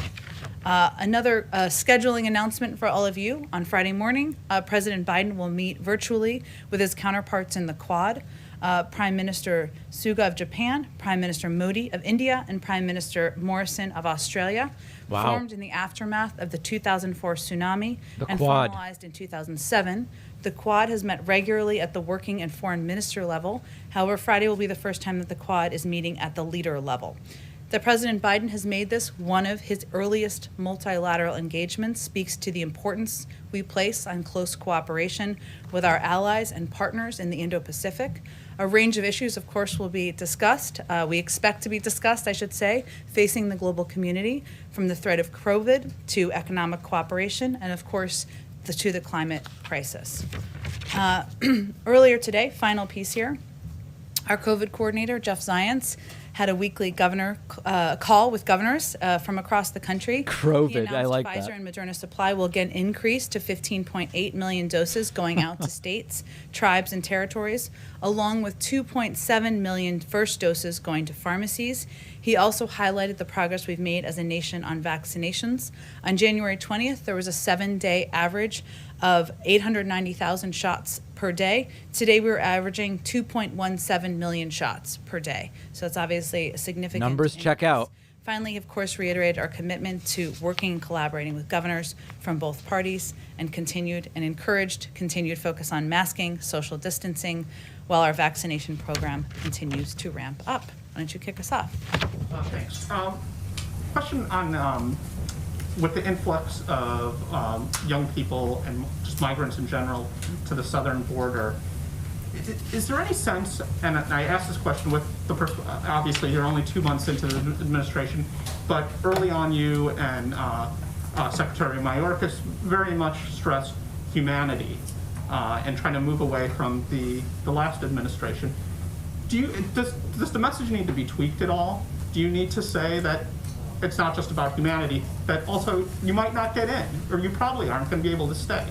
Another scheduling announcement for all of you. On Friday morning, President Biden will meet virtually with his counterparts in the Quad, Prime Minister Suga of Japan, Prime Minister Modi of India, and Prime Minister Morrison of Australia. Wow. Formed in the aftermath of the 2004 tsunami The and Quad. formalized in 2007. The Quad has met regularly at the working and foreign minister level. However, Friday will be the first time that the Quad is meeting at the leader level. That President Biden has made this one of his earliest multilateral engagements speaks to the importance we place on close cooperation with our allies and partners in the Indo-Pacific. A range of issues, of course, will be discussed. We expect to be discussed, I should say, facing the global community, from the threat of COVID to economic cooperation, and of course, to the climate crisis. Earlier today, final piece here, our COVID coordinator, Jeff Zients, had a weekly call with governors from across the country. COVID, I like Pfizer that. and Moderna supply will again increase to 15.8 million doses going out to states, tribes, and territories, along with 2.7 million first doses going to pharmacies. He also highlighted the progress we've made as a nation on vaccinations. On January 20th, there was a 7-day average of 890,000 shots per day. Today, we're averaging 2.17 million shots per day. So it's obviously a significant Numbers check out. Finally, of course, reiterated our commitment to working and collaborating with governors from both parties and encouraged continued focus on masking, social distancing, while our vaccination program continues to ramp up. Why don't you kick us off? Thanks. Question on with the influx of young people and just migrants in general to the southern border, is there any sense, and I asked this question with obviously you're only 2 months into the administration, but early on you and Secretary Mayorkas very much stressed humanity and trying to move away from the last administration. Does the message need to be tweaked at all? Do you need to say that it's not just about humanity, that also you might not get in, or you probably aren't going to be able to stay?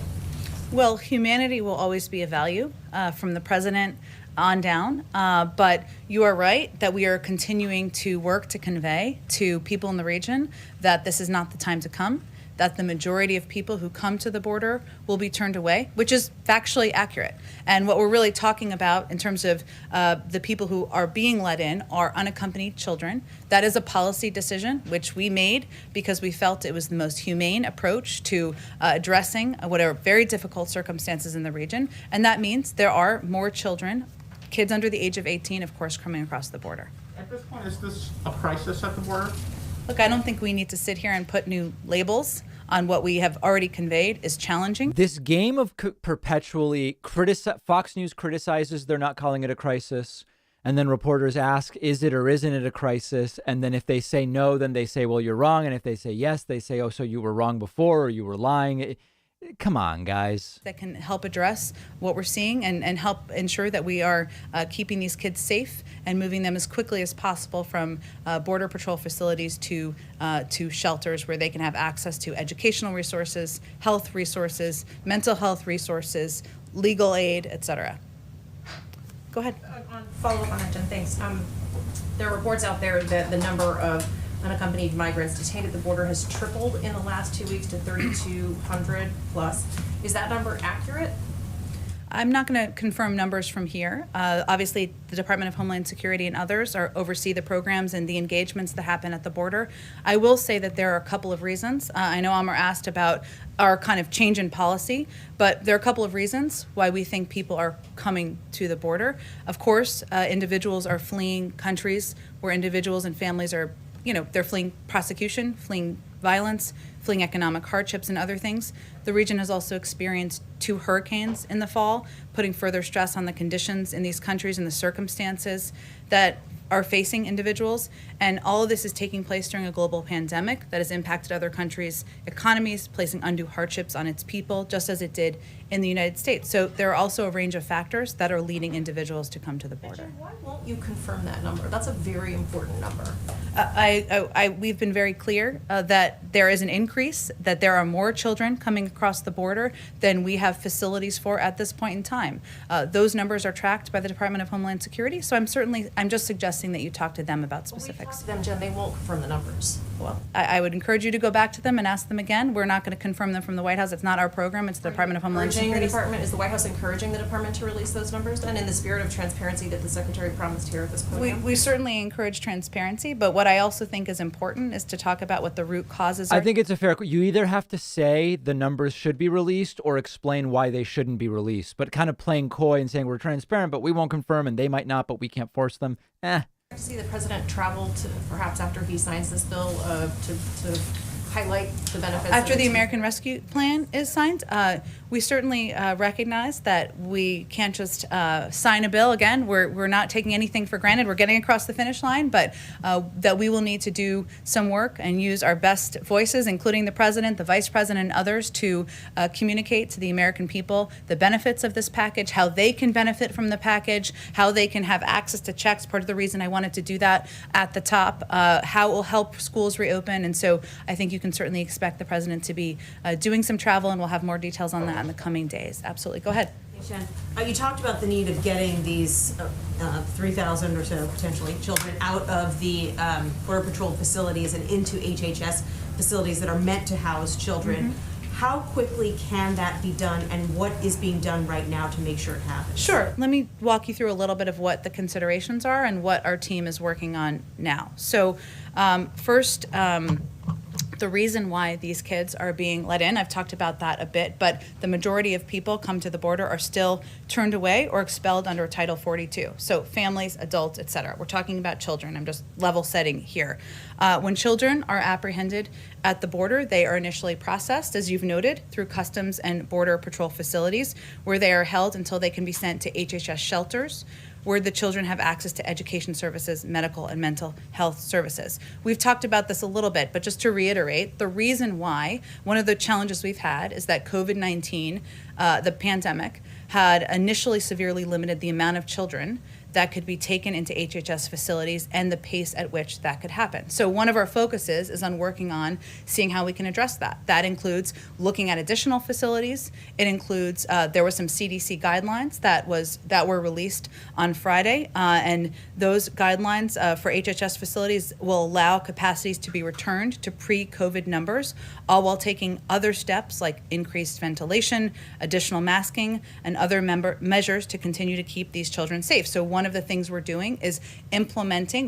Well, humanity will always be a value from the president on down, but you are right that we are continuing to work to convey to people in the region that this is not the time to come, that the majority of people who come to the border will be turned away, which is factually accurate. And what we're really talking about in terms of the people who are being let in are unaccompanied children. That is a policy decision, which we made because we felt it was the most humane approach to addressing what are very difficult circumstances in the region. And that means there are more children, kids under the age of 18, of course, coming across the border. At this point, is this a crisis at the border? Look, I don't think we need to sit here and put new labels on what we have already conveyed is challenging. This game of perpetually Fox News criticizes they're not calling it a crisis, and then reporters ask, is it or isn't it a crisis? And then if they say no, then they say, well, you're wrong. And if they say yes, they say, oh, so you were wrong before or you were lying. Come on, guys. That can help address what we're seeing and help ensure that we are keeping these kids safe and moving them as quickly as possible from Border Patrol facilities to shelters where they can have access to educational resources, health resources, mental health resources, legal aid, etc. Go ahead. On follow up on that, Jen, thanks. There are reports out there that the number of unaccompanied migrants detained at the border has tripled in the last 2 weeks to 3,200 plus. Is that number accurate? I'm not going to confirm numbers from here. Obviously, the Department of Homeland Security and others oversee the programs and the engagements that happen at the border. I will say that there are a couple of reasons. I know Amr asked about our kind of change in policy, but there are a couple of reasons why we think people are coming to the border. Of course, individuals are fleeing countries where individuals and families are, they're fleeing prosecution, fleeing violence, fleeing economic hardships and other things. The region has also experienced 2 hurricanes in the fall, putting further stress on the conditions in these countries and the circumstances that are facing individuals. And all of this is taking place during a global pandemic that has impacted other countries' economies, placing undue hardships on its people, just as it did in the United States. So there are also a range of factors that are leading individuals to come to the border. Why won't you confirm that number? That's a very important number. We've been very clear that there is an increase, that there are more children coming across the border than we have facilities for at this point in time. Those numbers are tracked by the Department of Homeland Security, so I'm just suggesting that you talk to them about specifics. Them, Jen, they won't confirm the numbers. Well, I would encourage you to go back to them and ask them again. We're not going to confirm them from the White House. It's not our program. It's the Department of Homeland Security. Is the White House encouraging the department to release those numbers then in the spirit of transparency that the Secretary promised here at this podium? We certainly encourage transparency, but what I also think is important is to talk about what the root causes are. I think it's a fair. You either have to say the numbers should be released or explain why they shouldn't be released. But kind of playing coy and saying we're transparent, but we won't confirm, and they might not, but we can't force them. To see the president travel to, perhaps after he signs this bill, to highlight the benefits. After the American Rescue Plan is signed, we certainly recognize that we can't just sign a bill. Again, we're not taking anything for granted. We're getting across the finish line, but that we will need to do some work and use our best voices, including the president, the vice president, and others, to communicate to the American people the benefits of this package, how they can benefit from the package, how they can have access to checks. Part of the reason I wanted to do that at the top, how it will help schools reopen. And so I think you can certainly expect the president to be doing some travel, and we'll have more details on that in the coming days. Absolutely. Go ahead. Jen, you talked about the need of getting these 3,000 or so potentially children out of the Border Patrol facilities and into HHS facilities that are meant to house children. How quickly can that be done, and what is being done right now to make sure it happens? Sure. Let me walk you through a little bit of what the considerations are and what our team is working on now. So first, the reason why these kids are being let in, I've talked about that a bit, but the majority of people come to the border are still turned away or expelled under Title 42. So families, adults, et cetera. We're talking about children. I'm just level setting here. When children are apprehended at the border, they are initially processed, as you've noted, through Customs and Border Patrol facilities, where they are held until they can be sent to HHS shelters, where the children have access to education services, medical and mental health services. We've talked about this a little bit, but just to reiterate, the reason why, one of the challenges we've had is that COVID-19, the pandemic, had initially severely limited the amount of children that could be taken into HHS facilities and the pace at which that could happen. So one of our focuses is on working on seeing how we can address that. That includes looking at additional facilities. It includes, there were some CDC guidelines that were released on Friday, and those guidelines for HHS facilities will allow capacities to be returned to pre-COVID numbers, all while taking other steps like increased ventilation, additional masking, and other measures to continue to keep these children safe. So one of the things we're doing is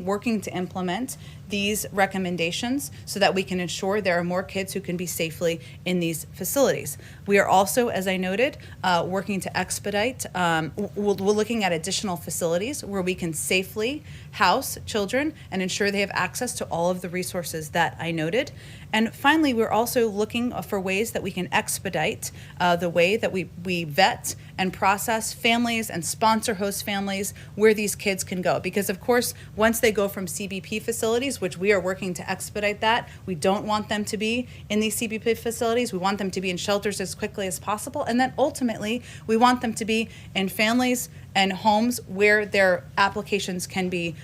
working to implement these recommendations so that we can ensure there are more kids who can be safely in these facilities. We are also, as I noted, working to expedite, we're looking at additional facilities where we can safely house children and ensure they have access to all of the resources that I noted. And finally, we're also looking for ways that we can expedite the way that we vet and process families and sponsor host families where these kids can go. Because of course, once they go from CBP facilities, which we are working to expedite that, we don't want them to be in these CBP facilities. We want them to be in shelters as quickly as possible. And then ultimately, we want them to be in families and homes where their applications can be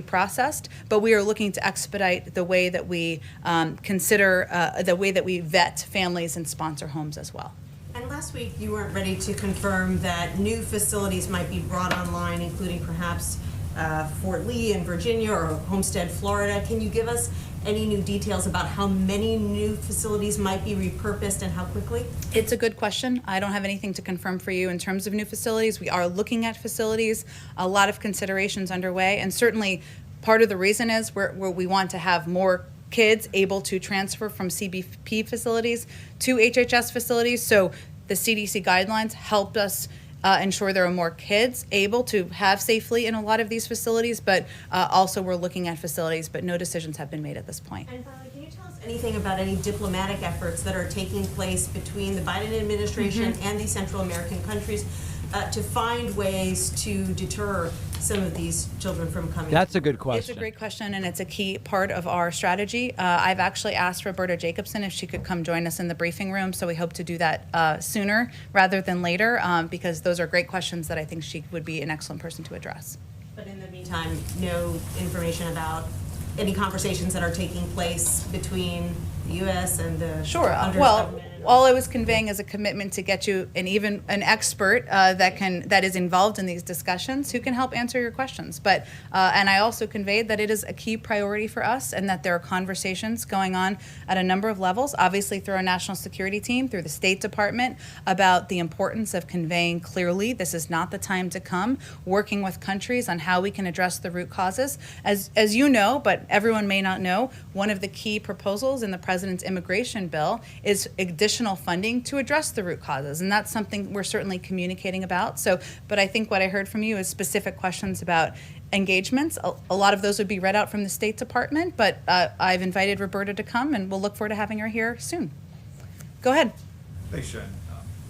processed. But we are looking to expedite the way that we the way that we vet families and sponsor homes as well. And last week, you weren't ready to confirm that new facilities might be brought online, including perhaps Fort Lee in Virginia or Homestead, Florida. Can you give us any new details about how many new facilities might be repurposed and how quickly? It's a good question. I don't have anything to confirm for you in terms of new facilities. We are looking at facilities, a lot of considerations underway, and certainly part of the reason is we want to have more kids able to transfer from CBP facilities to HHS facilities. So the CDC guidelines helped us ensure there are more kids able to have safely in a lot of these facilities, but also we're looking at facilities, but no decisions have been made at this point. And finally, can you tell us anything about any diplomatic efforts that are taking place between the Biden administration and these Central American countries to find ways to deter some of these children from coming? That's a good question. It's a great question, and it's a key part of our strategy. I've actually asked Roberta Jacobson if she could come join us in the briefing room, so we hope to do that sooner rather than later, because those are great questions that I think she would be an excellent person to address. But in the meantime, no information about any conversations that are taking place between the U.S. and the Sure. Honduras Well, government? all I was conveying is a commitment to get you an expert that is involved in these discussions who can help answer your questions. But and I also conveyed that it is a key priority for us, and that there are conversations going on at a number of levels. Obviously, through our national security team, through the State Department, about the importance of conveying clearly this is not the time to come. Working with countries on how we can address the root causes, as you know, but everyone may not know. One of the key proposals in the president's immigration bill is additional funding to address the root causes, and that's something we're certainly communicating about. So, but I think what I heard from you is specific questions about engagements. A lot of those would be read out from the State Department, but I've invited Roberta to come, and we'll look forward to having her here soon. Go ahead. Thanks, Jen.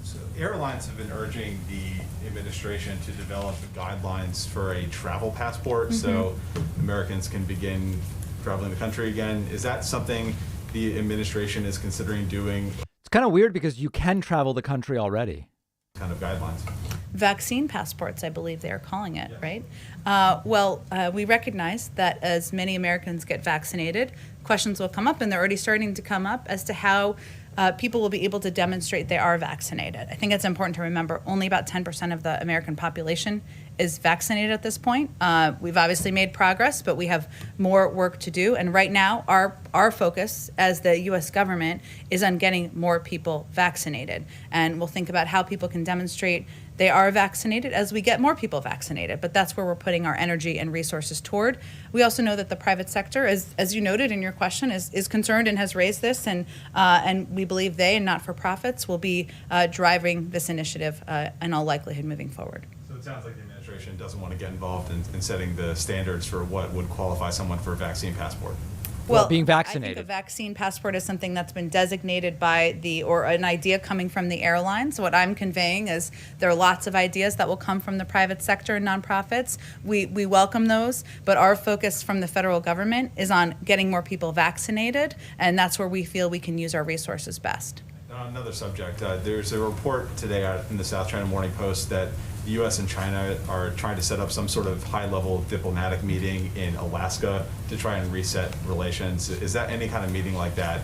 So airlines have been urging the administration to develop guidelines for a travel passport so Americans can begin traveling the country again. Is that something the administration is considering doing? It's kind of weird because you can travel the country already. Kind of guidelines. Vaccine passports, I believe they are calling it, right? We recognize that as many Americans get vaccinated, questions will come up, and they're already starting to come up as to how people will be able to demonstrate they are vaccinated. I think it's important to remember only about 10% of the American population is vaccinated at this point. We've obviously made progress, but we have more work to do. And right now, our focus as the U.S. government is on getting more people vaccinated. And we'll think about how people can demonstrate they are vaccinated as we get more people vaccinated. But that's where we're putting our energy and resources toward. We also know that the private sector, as you noted in your question, is concerned and has raised this. And we believe they and not-for-profits will be driving this initiative in all likelihood moving forward. So it sounds like the administration doesn't want to get involved in setting the standards for what would qualify someone for a vaccine passport. Well, being I vaccinated. think a vaccine passport is something that's been designated by or an idea coming from the airlines. What I'm conveying is there are lots of ideas that will come from the private sector and nonprofits. We welcome those, but our focus from the federal government is on getting more people vaccinated, and that's where we feel we can use our resources best. On another subject, there's a report today out in the South China Morning Post that the U.S. and China are trying to set up some sort of high-level diplomatic meeting in Alaska to try and reset relations. Is that any kind of meeting like that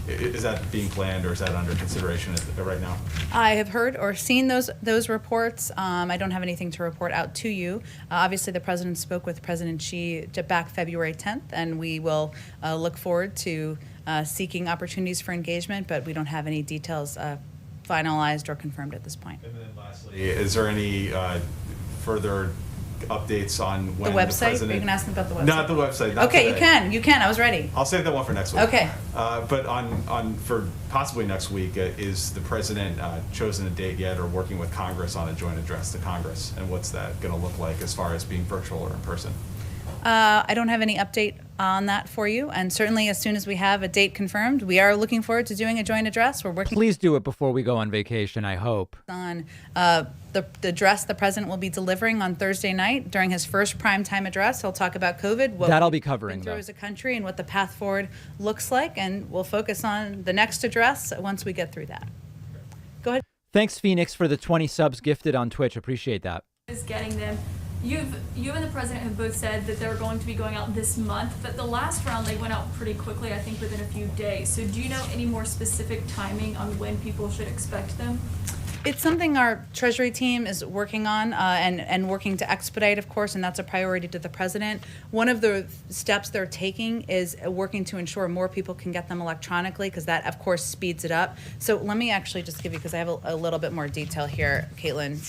is that being planned, or is that under consideration right now? I have heard or seen those reports. I don't have anything to report out to you. Obviously, the president spoke with President Xi back February 10th, and we will look forward to seeking opportunities for engagement, but we don't have any details finalized or confirmed at this point. And then lastly, is there any further updates on when The website? the president... You can ask me about the website. Not the website. Not Okay, today. you can. I was ready. I'll save that one for next week. Okay. But for possibly next week, is the president chosen a date yet, or working with Congress on a joint address to Congress? And what's that going to look like as far as being virtual or in person? I don't have any update on that for you, and certainly as soon as we have a date confirmed, we are looking forward to doing a joint address. We're working. Please do it before we go on vacation, I hope. On the address the president will be delivering on Thursday night during his first primetime address. He'll talk about COVID, what That'll be we've covering, been through though. as a country, and what the path forward looks like, and we'll focus on the next address once we get through that. Go ahead. Thanks, Phoenix, for the 20 subs gifted on Twitch. Appreciate that. Is getting them. You and the president have both said that they're going to be going out this month, but the last round they went out pretty quickly, I think within a few days. So do you know any more specific timing on when people should expect them? It's something our Treasury team is working on and working to expedite, of course, and that's a priority to the president. One of the steps they're taking is working to ensure more people can get them electronically, because that, of course, speeds it up. So let me actually just give you, because I have a little bit more detail here, Caitlin,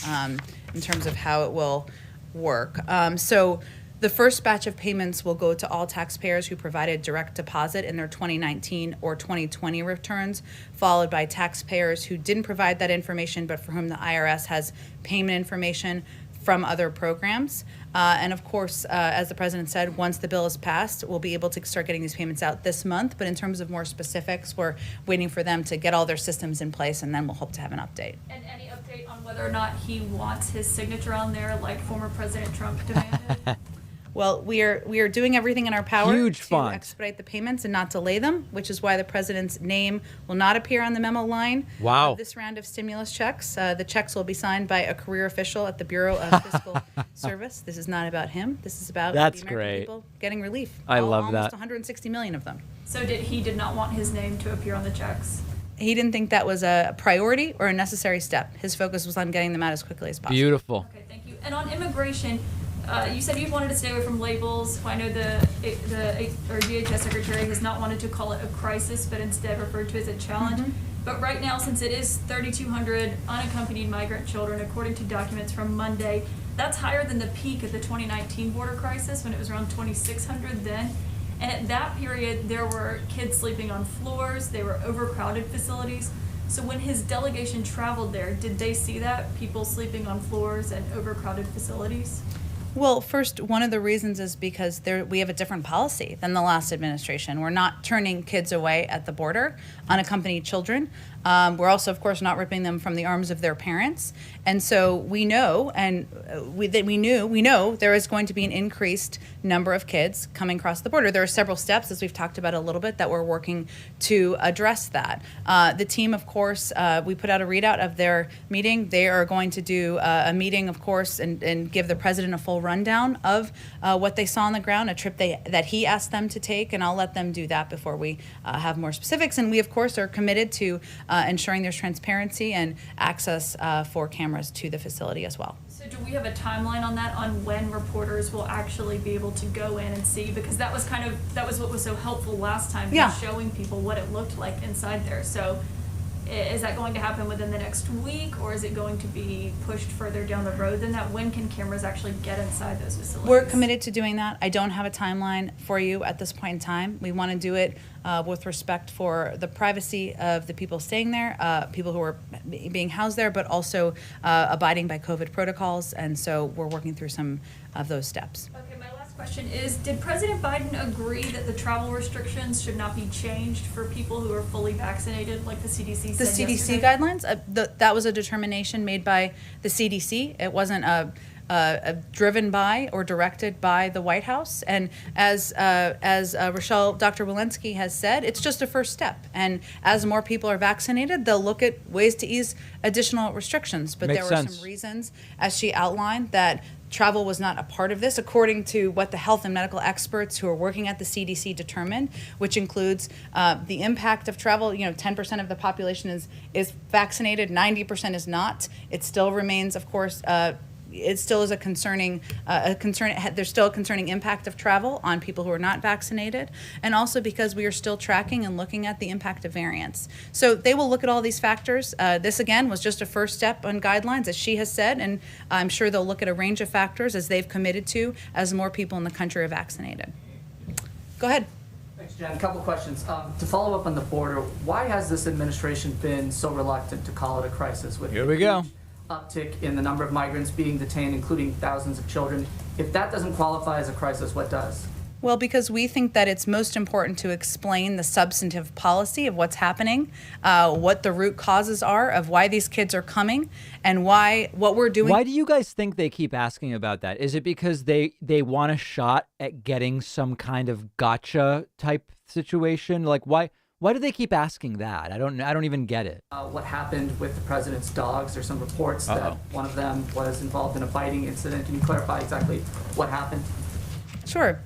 in terms of how it will work. So the first batch of payments will go to all taxpayers who provided direct deposit in their 2019 or 2020 returns, followed by taxpayers who didn't provide that information but for whom the IRS has payment information from other programs. And of course, as the president said, once the bill is passed, we'll be able to start getting these payments out this month. But in terms of more specifics, we're waiting for them to get all their systems in place, and then we'll hope to have an update. And any update on whether or not he wants his signature on there like former President Trump demanded? Well, we are doing everything in our power Huge to font. expedite the payments and not delay them, which is why the president's name will not appear on the memo line. Wow. This round of stimulus checks, the checks will be signed by a career official at the Bureau of Fiscal Service. This is not about him. This is about That's the American great. people getting relief. I love almost that. 160 million of them. So he did not want his name to appear on the checks? He didn't think that was a priority or a necessary step. His focus was on getting them out as quickly as possible. Beautiful. Okay, thank you. And on immigration, you said you wanted to stay away from labels. I know the DHS secretary has not wanted to call it a crisis, but instead referred to it as a challenge. Mm-hmm. But right now, since it is 3,200 unaccompanied migrant children, according to documents from Monday, that's higher than the peak of the 2019 border crisis when it was around 2,600 then. And at that period, there were kids sleeping on floors. They were overcrowded facilities. So when his delegation traveled there, did they see that? People sleeping on floors and overcrowded facilities? Well, first, one of the reasons is because we have a different policy than the last administration. We're not turning kids away at the border, unaccompanied children. We're also, of course, not ripping them from the arms of their parents. And so we know, we know there is going to be an increased number of kids coming across the border. There are several steps, as we've talked about a little bit, that we're working to address that. The team, of course, we put out a readout of their meeting. They are going to do a meeting, of course, and give the president a full rundown of what they saw on the ground, a trip that he asked them to take, and I'll let them do that before we have more specifics. And we, of course, are committed to ensuring there's transparency and access for cameras to the facility as well. So do we have a timeline on that, on when reporters will actually be able to go in and see? Because that was what was so helpful last time, Yeah. showing people what it looked like inside there. So is that going to happen within the next week, or is it going to be pushed further down the road than that? When can cameras actually get inside those facilities? We're committed to doing that. I don't have a timeline for you at this point in time. We want to do it with respect for the privacy of the people staying there, people who are being housed there, but also abiding by COVID protocols. And so we're working through some of those steps. Okay, my last question is, did President Biden agree that the travel restrictions should not be changed for people who are fully vaccinated, like the CDC said The CDC yesterday? guidelines, that was a determination made by the CDC. It wasn't driven by or directed by the White House. And as Dr. Walensky has said, it's just a first step. And as more people are vaccinated, they'll look at ways to ease additional restrictions. But Makes there were sense. some reasons, as she outlined, that travel was not a part of this, according to what the health and medical experts who are working at the CDC determined, which includes the impact of travel. 10% of the population is vaccinated, 90% is not. It still remains, of course, it still is a concern. There's still a concerning impact of travel on people who are not vaccinated, and also because we are still tracking and looking at the impact of variants. So they will look at all these factors. This again was just a first step on guidelines, as she has said, and I'm sure they'll look at a range of factors as they've committed to as more people in the country are vaccinated. Go ahead. Thanks, Jen. A couple questions. To follow up on the border, why has this administration been so reluctant to call it a crisis? With Here we go. Uptick in the number of migrants being detained, including thousands of children. If that doesn't qualify as a crisis, what does? Well, because we think that it's most important to explain the substantive policy of what's happening, what the root causes are of why these kids are coming, and what we're doing. Why do you guys think they keep asking about that? Is it because they want a shot at getting some kind of gotcha type situation? Like, why do they keep asking that? I don't even get it. What happened with the president's dogs? There's some reports that one of them was involved in a biting incident. Can you clarify exactly what happened? Sure.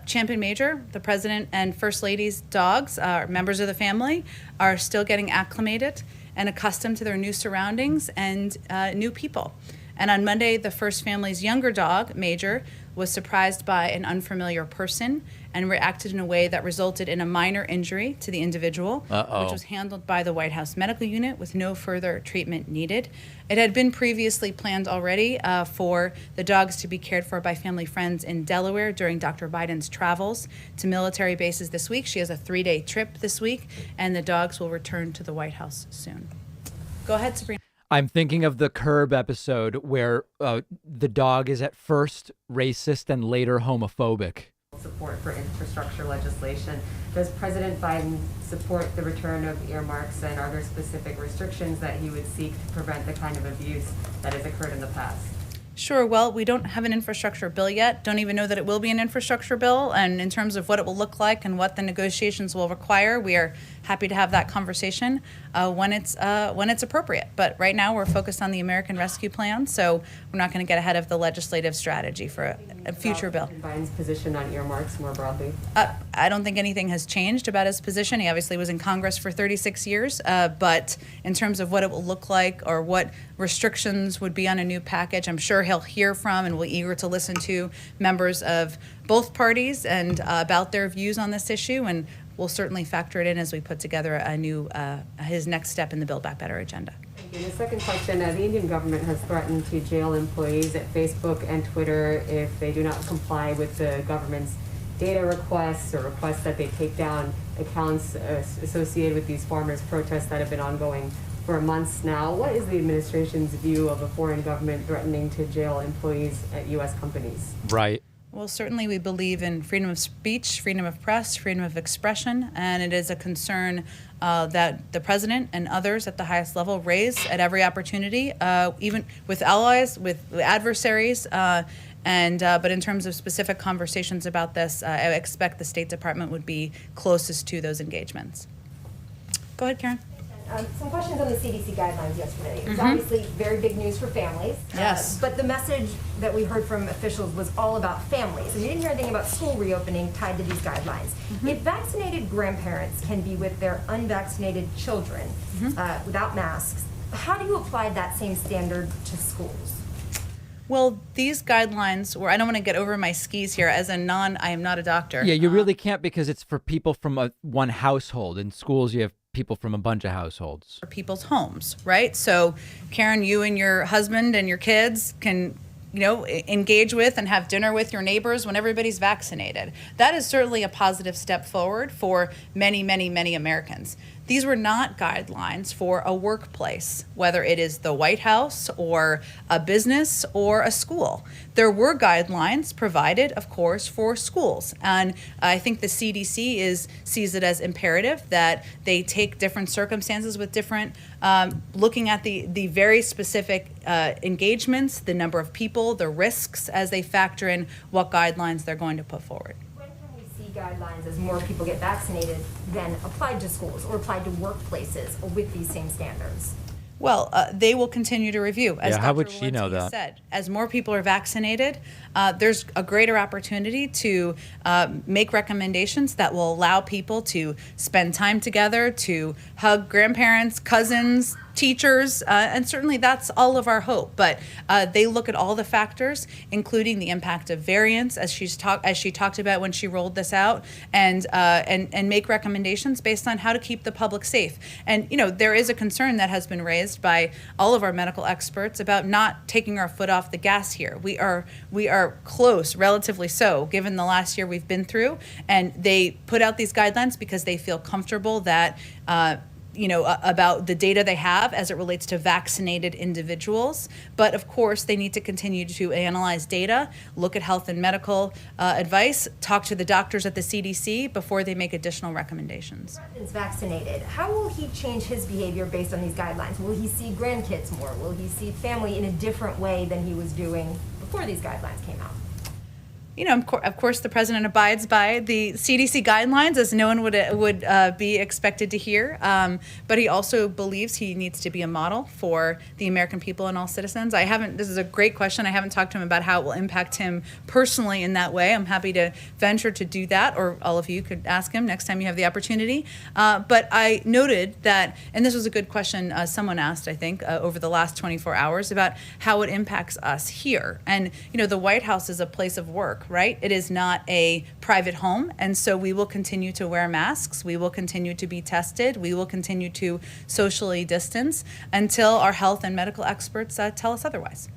Champion Major, the president and first lady's dogs, members of the family, are still getting acclimated and accustomed to their new surroundings and new people. And on Monday, the first family's younger dog, Major, was surprised by an unfamiliar person and reacted in a way that resulted in a minor injury to the individual, which was handled by the White House Medical Unit with no further treatment needed. It had been previously planned already for the dogs to be cared for by family friends in Delaware during Dr. Biden's travels to military bases this week. She has a 3-day trip this week, and the dogs will return to the White House soon. Go ahead, Sabrina. I'm thinking of the Curb episode where the dog is at first racist and later homophobic. Support for infrastructure legislation. Does President Biden support the return of earmarks, and are there specific restrictions that he would seek to prevent the kind of abuse that has occurred in the past? Sure. Well, we don't have an infrastructure bill yet. Don't even know that it will be an infrastructure bill. And in terms of what it will look like and what the negotiations will require, we are happy to have that conversation when it's appropriate. But right now, we're focused on the American Rescue Plan, so we're not going to get ahead of the legislative strategy for a future bill. Biden's position on earmarks more broadly. I don't think anything has changed about his position. He obviously was in Congress for 36 years, but in terms of what it will look like or what restrictions would be on a new package, I'm sure he'll hear from and we're eager to listen to members of both parties and about their views on this issue, and we'll certainly factor it in as we put together a new his next step in the Build Back Better agenda. Thank you. The second question, the Indian government has threatened to jail employees at Facebook and Twitter if they do not comply with the government's data requests or requests that they take down accounts associated with these farmers' protests that have been ongoing for months now. What is the administration's view of a foreign government threatening to jail employees at U.S. companies? Right. Well, certainly we believe in freedom of speech, freedom of press, freedom of expression, and it is a concern that the president and others at the highest level raise at every opportunity, even with allies, with adversaries, but in terms of specific conversations about this, I expect the State Department would be closest to those engagements. Go ahead, Karen. Some questions on the CDC guidelines yesterday. It was obviously very big news for families. Yes. But the message that we heard from officials was all about families. And you didn't hear anything about school reopening tied to these guidelines. If vaccinated grandparents can be with their unvaccinated children without masks, how do you apply that same standard to schools? Well, these guidelines were, I don't want to get over my skis here. I am not a doctor. Yeah, you really can't, because it's for people from one household. In schools, you have people from a bunch of households. For people's homes, right? So, Karen, you and your husband and your kids can, engage with and have dinner with your neighbors when everybody's vaccinated. That is certainly a positive step forward for many, many, many Americans. These were not guidelines for a workplace, whether it is the White House or a business or a school. There were guidelines provided, of course, for schools. And I think the CDC sees it as imperative that they take different circumstances with different, looking at the very specific engagements, the number of people, the risks as they factor in what guidelines they're going to put forward. Guidelines as more people get vaccinated than applied to schools or applied to workplaces with these same standards? Well, they will continue to review. As how Dr. would she know that? Said, as more people are vaccinated, there's a greater opportunity to make recommendations that will allow people to spend time together, to hug grandparents, cousins, teachers, and certainly that's all of our hope. But they look at all the factors, including the impact of variants, as she talked about when she rolled this out, and make recommendations based on how to keep the public safe. And there is a concern that has been raised by all of our medical experts about not taking our foot off the gas here. We are close, relatively so, given the last year we've been through, and they put out these guidelines because they feel comfortable that about the data they have as it relates to vaccinated individuals. But of course, they need to continue to analyze data, look at health and medical advice, talk to the doctors at the CDC before they make additional recommendations. The president's vaccinated. How will he change his behavior based on these guidelines? Will he see grandkids more? Will he see family in a different way than he was doing before these guidelines came out? Of course, the president abides by the CDC guidelines, as no one would be expected to hear. But he also believes he needs to be a model for the American people and all citizens. This is a great question. I haven't talked to him about how it will impact him personally in that way. I'm happy to venture to do that, or all of you could ask him next time you have the opportunity. But I noted that, and this was a good question someone asked, I think, over the last 24 hours about how it impacts us here. And, the White House is a place of work, right? It is not a private home, and so we will continue to wear masks. We will continue to be tested. We will continue to socially distance until our health and medical experts tell us otherwise.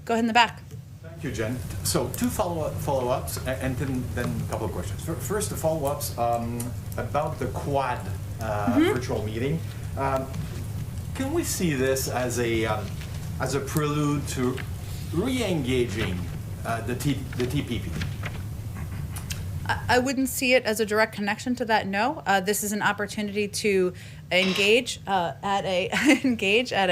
Go ahead in the back. Thank you, Jen. So 2 follow-ups, and then a couple of questions. First, the follow-ups about the Quad virtual meeting. Can we see this as a prelude to re-engaging the TPP? I wouldn't see it as a direct connection to that. No, this is an opportunity to engage at a engage at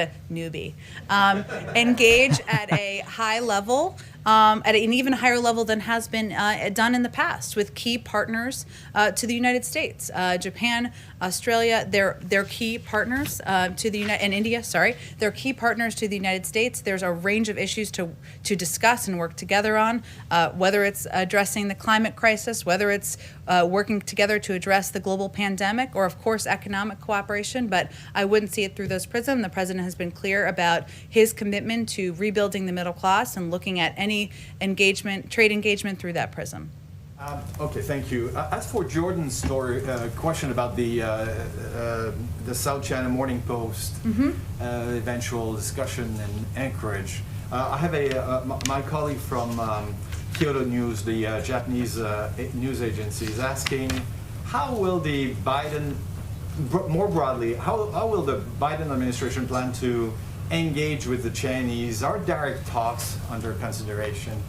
a high level. At an even higher level than has been done in the past with key partners to the United States, Japan, Australia. They're key partners to the and India. Sorry, they're key partners to the United States. There's a range of issues to discuss and work together on, whether it's addressing the climate crisis, whether it's working together to address the global pandemic, or of course economic cooperation. But I wouldn't see it through those prisms. The president has been clear about his commitment to rebuilding the middle class and looking at any engagement, trade engagement through that prism. Okay, thank you. As for Jordan's story, question about the South China Morning Post eventual discussion in Anchorage, I have my colleague from Kyoto News, the Japanese news agency, is asking how will the Biden, more broadly, how will the Biden administration plan to engage with the Chinese? Are direct talks under consideration?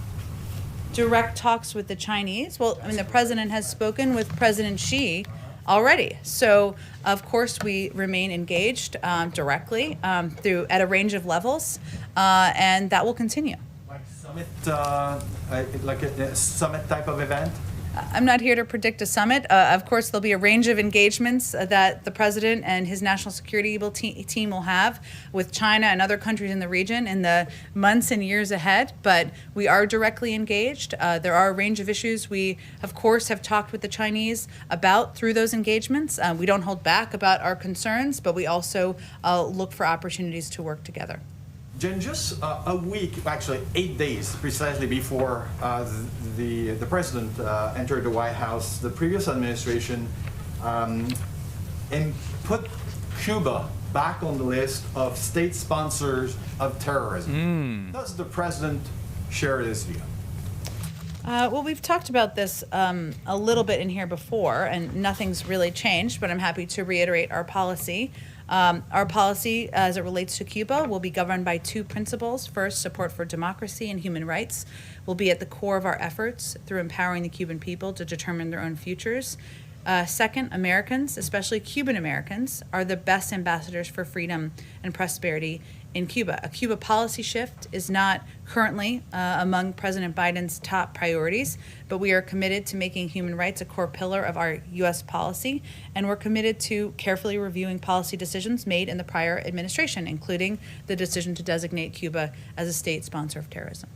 Direct talks with the Chinese? Well, I mean, the president has spoken with President Xi already. So, of course, we remain engaged directly through at a range of levels, and that will continue. Like a summit type of event? I'm not here to predict a summit. Of course, there'll be a range of engagements that the president and his national security team will have with China and other countries in the region in the months and years ahead. But we are directly engaged. There are a range of issues we, of course, have talked with the Chinese about through those engagements. We don't hold back about our concerns, but we also look for opportunities to work together. Jen, just a week, actually 8 days precisely before the president entered the White House, the previous administration and put Cuba back on the list of state sponsors of terrorism. Does the president share this view? Well, we've talked about this a little bit in here before, and nothing's really changed, but I'm happy to reiterate our policy. Our policy, as it relates to Cuba, will be governed by two principles. First, support for democracy and human rights will be at the core of our efforts through empowering the Cuban people to determine their own futures. Second, Americans, especially Cuban Americans, are the best ambassadors for freedom and prosperity in Cuba. A Cuba policy shift is not currently among President Biden's top priorities, but we are committed to making human rights a core pillar of our U.S. policy, and we're committed to carefully reviewing policy decisions made in the prior administration, including the decision to designate Cuba as a state sponsor of terrorism.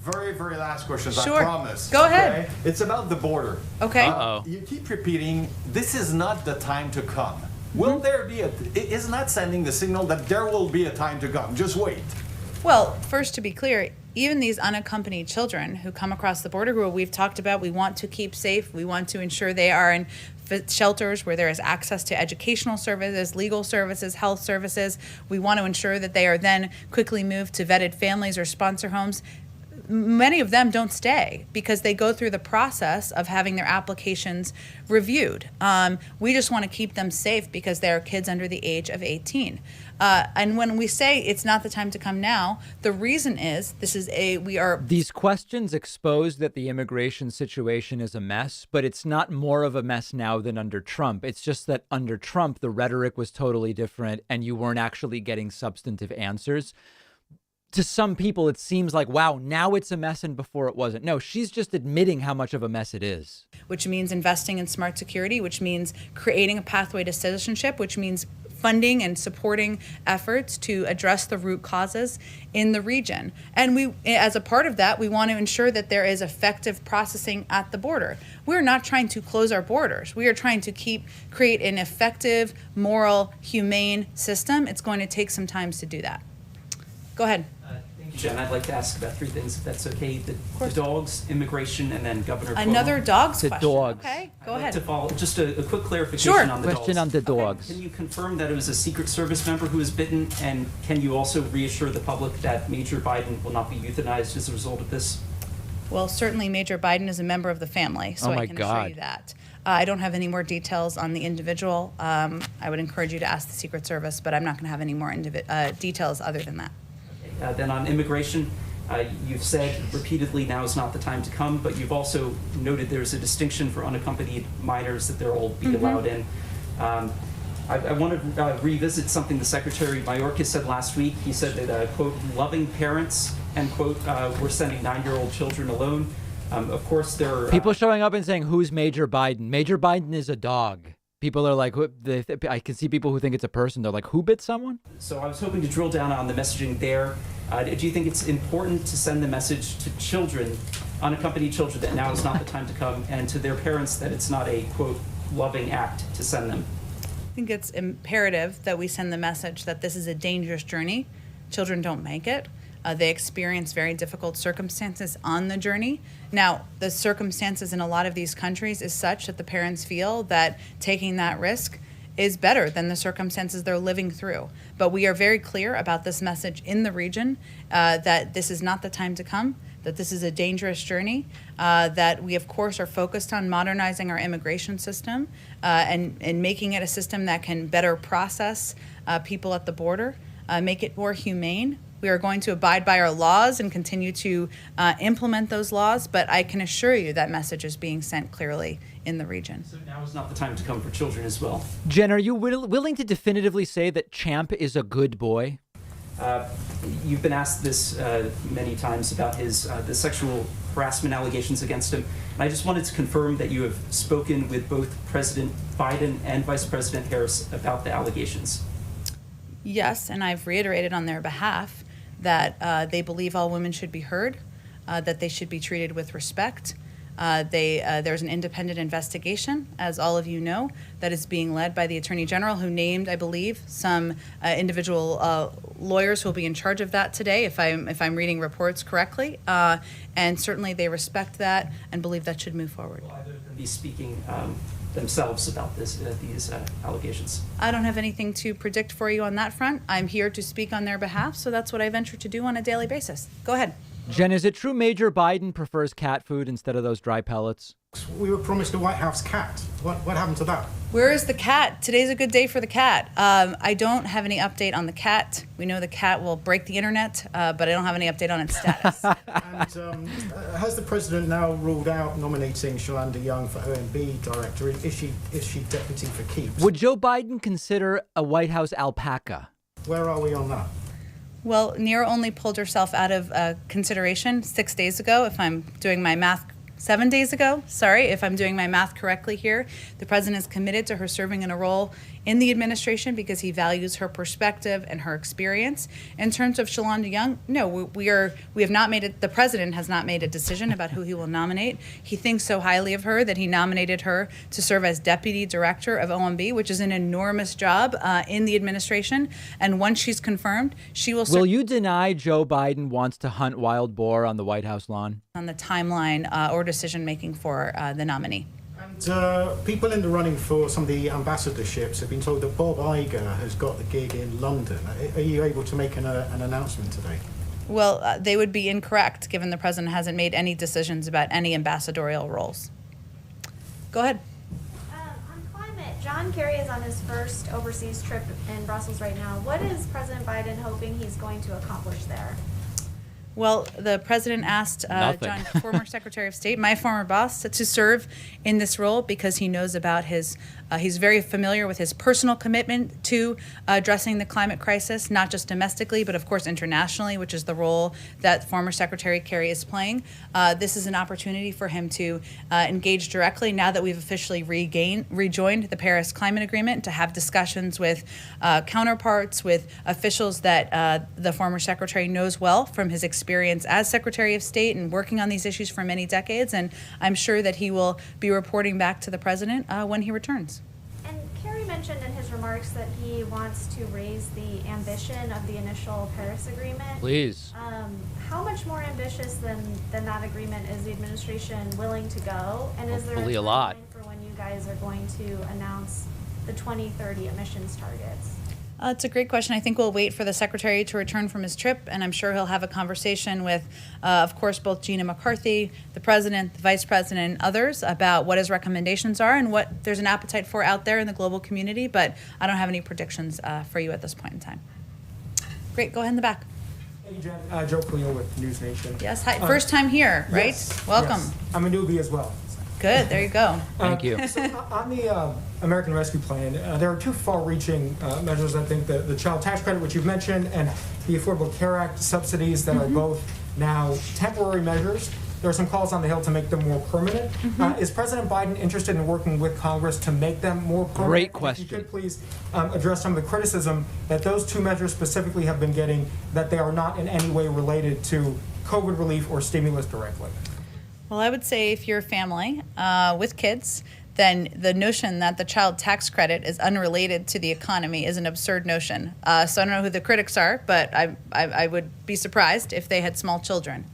Very, very last question, Sure. I promise. Go ahead. It's about the border. Okay. You keep repeating, this is not the time to come. Will there be isn't that sending the signal that there will be a time to come? Just wait. Well, first, to be clear, even these unaccompanied children who come across the border, who we've talked about, we want to keep safe. We want to ensure they are in shelters where there is access to educational services, legal services, health services. We want to ensure that they are then quickly moved to vetted families or sponsor homes. Many of them don't stay because they go through the process of having their applications reviewed. We just want to keep them safe because they are kids under the age of 18. And when we say it's not the time to come now, the reason is These questions expose that the immigration situation is a mess, but it's not more of a mess now than under Trump. It's just that under Trump, the rhetoric was totally different and you weren't actually getting substantive answers. To some people, it seems like, wow, now it's a mess and before it wasn't. No, she's just admitting how much of a mess it is. Which means investing in smart security, which means creating a pathway to citizenship, which means funding and supporting efforts to address the root causes in the region. And we, as a part of that, we want to ensure that there is effective processing at the border. We're not trying to close our borders. We are trying to create an effective, moral, humane system. It's going to take some time to do that. Go ahead. Jen, I'd like to ask about three things, if that's okay. The dogs, immigration, and then Governor Cuomo. Another dogs The question. dogs. Okay, go I'd like ahead. to follow, just a quick clarification Sure. on the Question dogs. on the dogs. Can you confirm that it was a Secret Service member who was bitten, and can you also reassure the public that Major Biden will not be euthanized as a result of this? Well, certainly Major Biden is a member of the family, so Oh my I can assure God. you that. I don't have any more details on the individual. I would encourage you to ask the Secret Service, but I'm not going to have any more details other than that. Then on immigration, You've said repeatedly now is not the time to come, but you've also noted there's a distinction for unaccompanied minors that they'll be allowed in. I want to revisit something the Secretary Mayorkas said last week. He said that, quote, loving parents, end quote, were sending 9-year-old children alone. Of course, there are people showing up and saying, who's Major Biden? Major Biden is a dog. People are like, I can see people who think it's a person. They're like, who bit someone? So I was hoping to drill down on the messaging there. Do you think it's important to send the message to children, unaccompanied children, that now is not the time to come, and to their parents that it's not a, quote, loving act to send them? I think it's imperative that we send the message that this is a dangerous journey. Children don't make it. They experience very difficult circumstances on the journey. Now, the circumstances in a lot of these countries is such that the parents feel that taking that risk is better than the circumstances they're living through. But we are very clear about this message in the region, that this is not the time to come, that this is a dangerous journey, that we, of course, are focused on modernizing our immigration system and making it a system that can better process people at the border, make it more humane. We are going to abide by our laws and continue to implement those laws, but I can assure you that message is being sent clearly in the region. So now is not the time to come for children as well. Jen, are you willing to definitively say that Champ is a good boy? You've been asked this many times about his the sexual harassment allegations against him. And I just wanted to confirm that you have spoken with both President Biden and Vice President Harris about the allegations. Yes, and I've reiterated on their behalf that they believe all women should be heard, that they should be treated with respect. There's an independent investigation, as all of you know, that is being led by the Attorney General, who named, I believe, some individual lawyers who will be in charge of that today, if I'm reading reports correctly. And certainly they respect that and believe that should move forward. Will either of them be speaking themselves about these allegations? I don't have anything to predict for you on that front. I'm here to speak on their behalf, so that's what I venture to do on a daily basis. Go ahead. Jen, is it true Major Biden prefers cat food instead of those dry pellets? We were promised a White House cat. What happened to that? Where is the cat? Today's a good day for the cat. I don't have any update on the cat. We know the cat will break the internet, but I don't have any update on its status. And has the president now ruled out nominating Shalanda Young for OMB director? Is she deputy for keeps? Would Joe Biden consider a White House alpaca? Where are we on that? Well, Nira only pulled herself out of consideration 6 days ago, if I'm doing my math. 7 days ago, sorry, if I'm doing my math correctly here. The president is committed to her serving in a role in the administration because he values her perspective and her experience. In terms of Shalanda Young, no, we have not made it. The president has not made a decision about who he will nominate. He thinks so highly of her that he nominated her to serve as deputy director of OMB, which is an enormous job in the administration. And once she's confirmed, she will serve. Will you deny Joe Biden wants to hunt wild boar on the White House lawn? On the timeline or decision making for the nominee. And people in the running for some of the ambassadorships have been told that Bob Iger has got the gig in London. Are you able to make an announcement today? Well, they would be incorrect, given the president hasn't made any decisions about any ambassadorial roles. Go ahead. On climate, John Kerry is on his first overseas trip in Brussels right now. What is President Biden hoping he's going to accomplish there? Well, the president asked John, former Secretary of State, my former boss, to serve in this role because he knows about his, he's very familiar with his personal commitment to addressing the climate crisis, not just domestically, but of course internationally, which is the role that former Secretary Kerry is playing. This is an opportunity for him to engage directly now that we've officially rejoined the Paris Climate Agreement, to have discussions with counterparts, with officials that the former secretary knows well from his experience as Secretary of State and working on these issues for many decades, and I'm sure that he will be reporting back to the president when he returns. And Kerry mentioned in his remarks that he wants to raise the ambition of the initial Paris Agreement. Please. How much more ambitious than that agreement is the administration willing to go? And is there a timeline for when you guys are going to announce the 2030 emissions targets? It's a great question. I think we'll wait for the secretary to return from his trip, and I'm sure he'll have a conversation with, of course, both Gina McCarthy, the president, the vice president, and others about what his recommendations are and what there's an appetite for out there in the global community. But I don't have any predictions for you at this point in time. Great. Go ahead in the back. Hey, Jen. Joe Cleo with News Nation. Yes, hi. First time here, right? Yes, Welcome. yes. I'm a newbie as well. Good, there you go. Thank you. So, on the American Rescue Plan, there are two far-reaching measures, I think, the child tax credit, which you've mentioned, and the Affordable Care Act subsidies that are both now temporary measures. There are some calls on the Hill to make them more permanent. Is President Biden interested in working with Congress to make them more permanent? Great question. If you could please address some of the criticism that those two measures specifically have been getting, that they are not in any way related to COVID relief or stimulus directly. Well, I would say if you're a family with kids, then the notion that the child tax credit is unrelated to the economy is an absurd notion. So I don't know who the critics are, but I would be surprised if they had small children.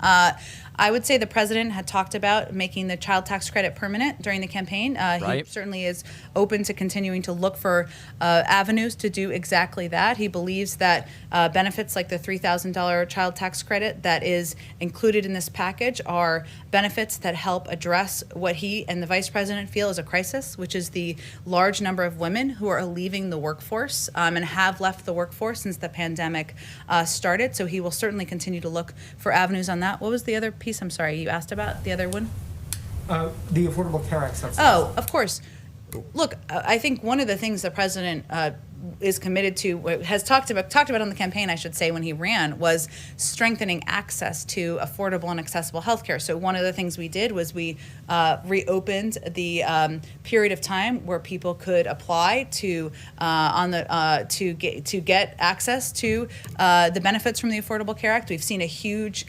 I would say the president had talked about making the child tax credit permanent during the campaign. He certainly is open to continuing to look for avenues to do exactly that. He believes that benefits like the $3,000 child tax credit that is included in this package are benefits that help address what he and the vice president feel is a crisis, which is the large number of women who are leaving the workforce and have left the workforce since the pandemic started. So he will certainly continue to look for avenues on that. What was the other piece? I'm sorry, you asked about the other one? The Affordable Care Act subsidies. Oh, of course. Look, I think one of the things the president is committed to, has talked about on the campaign, I should say, when he ran, was strengthening access to affordable and accessible health care. So one of the things we did was we reopened the period of time where people could apply to get access to the benefits from the Affordable Care Act. We've seen a huge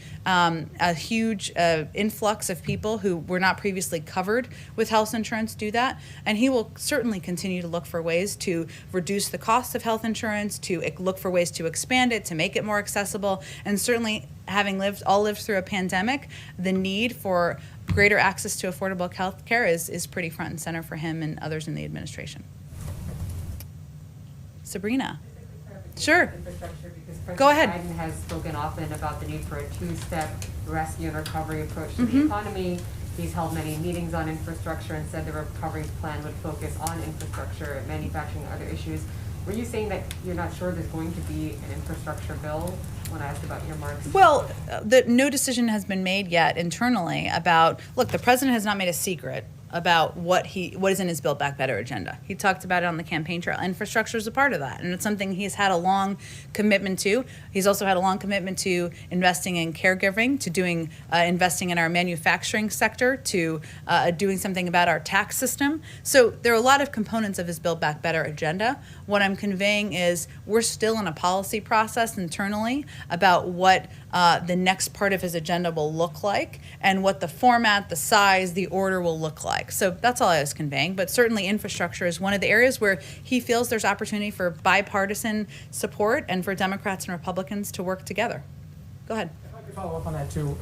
influx of people who were not previously covered with health insurance do that, and he will certainly continue to look for ways to reduce the cost of health insurance, to look for ways to expand it, to make it more accessible, and certainly having lived through a pandemic, the need for greater access to affordable health care is pretty front and center for him and others in the administration. Sabrina. Sure. Go ahead. Biden has spoken often about the need for a two-step rescue and recovery approach to the economy. He's held many meetings on infrastructure and said the recovery plan would focus on infrastructure, manufacturing, and other issues. Were you saying that you're not sure there's going to be an infrastructure bill when I asked about earmarks? Well, no decision has been made yet internally about, look, the president has not made a secret about what is in his Build Back Better agenda. He talked about it on the campaign trail. Infrastructure is a part of that, and it's something he's had a long commitment to. He's also had a long commitment to investing in caregiving, to doing investing in our manufacturing sector, to doing something about our tax system. So there are a lot of components of his Build Back Better agenda. What I'm conveying is we're still in a policy process internally about what the next part of his agenda will look like and what the format, the size, the order will look like. So that's all I was conveying, but certainly infrastructure is one of the areas where he feels there's opportunity for bipartisan support and for Democrats and Republicans to work together. Go ahead. If I could follow up on that too.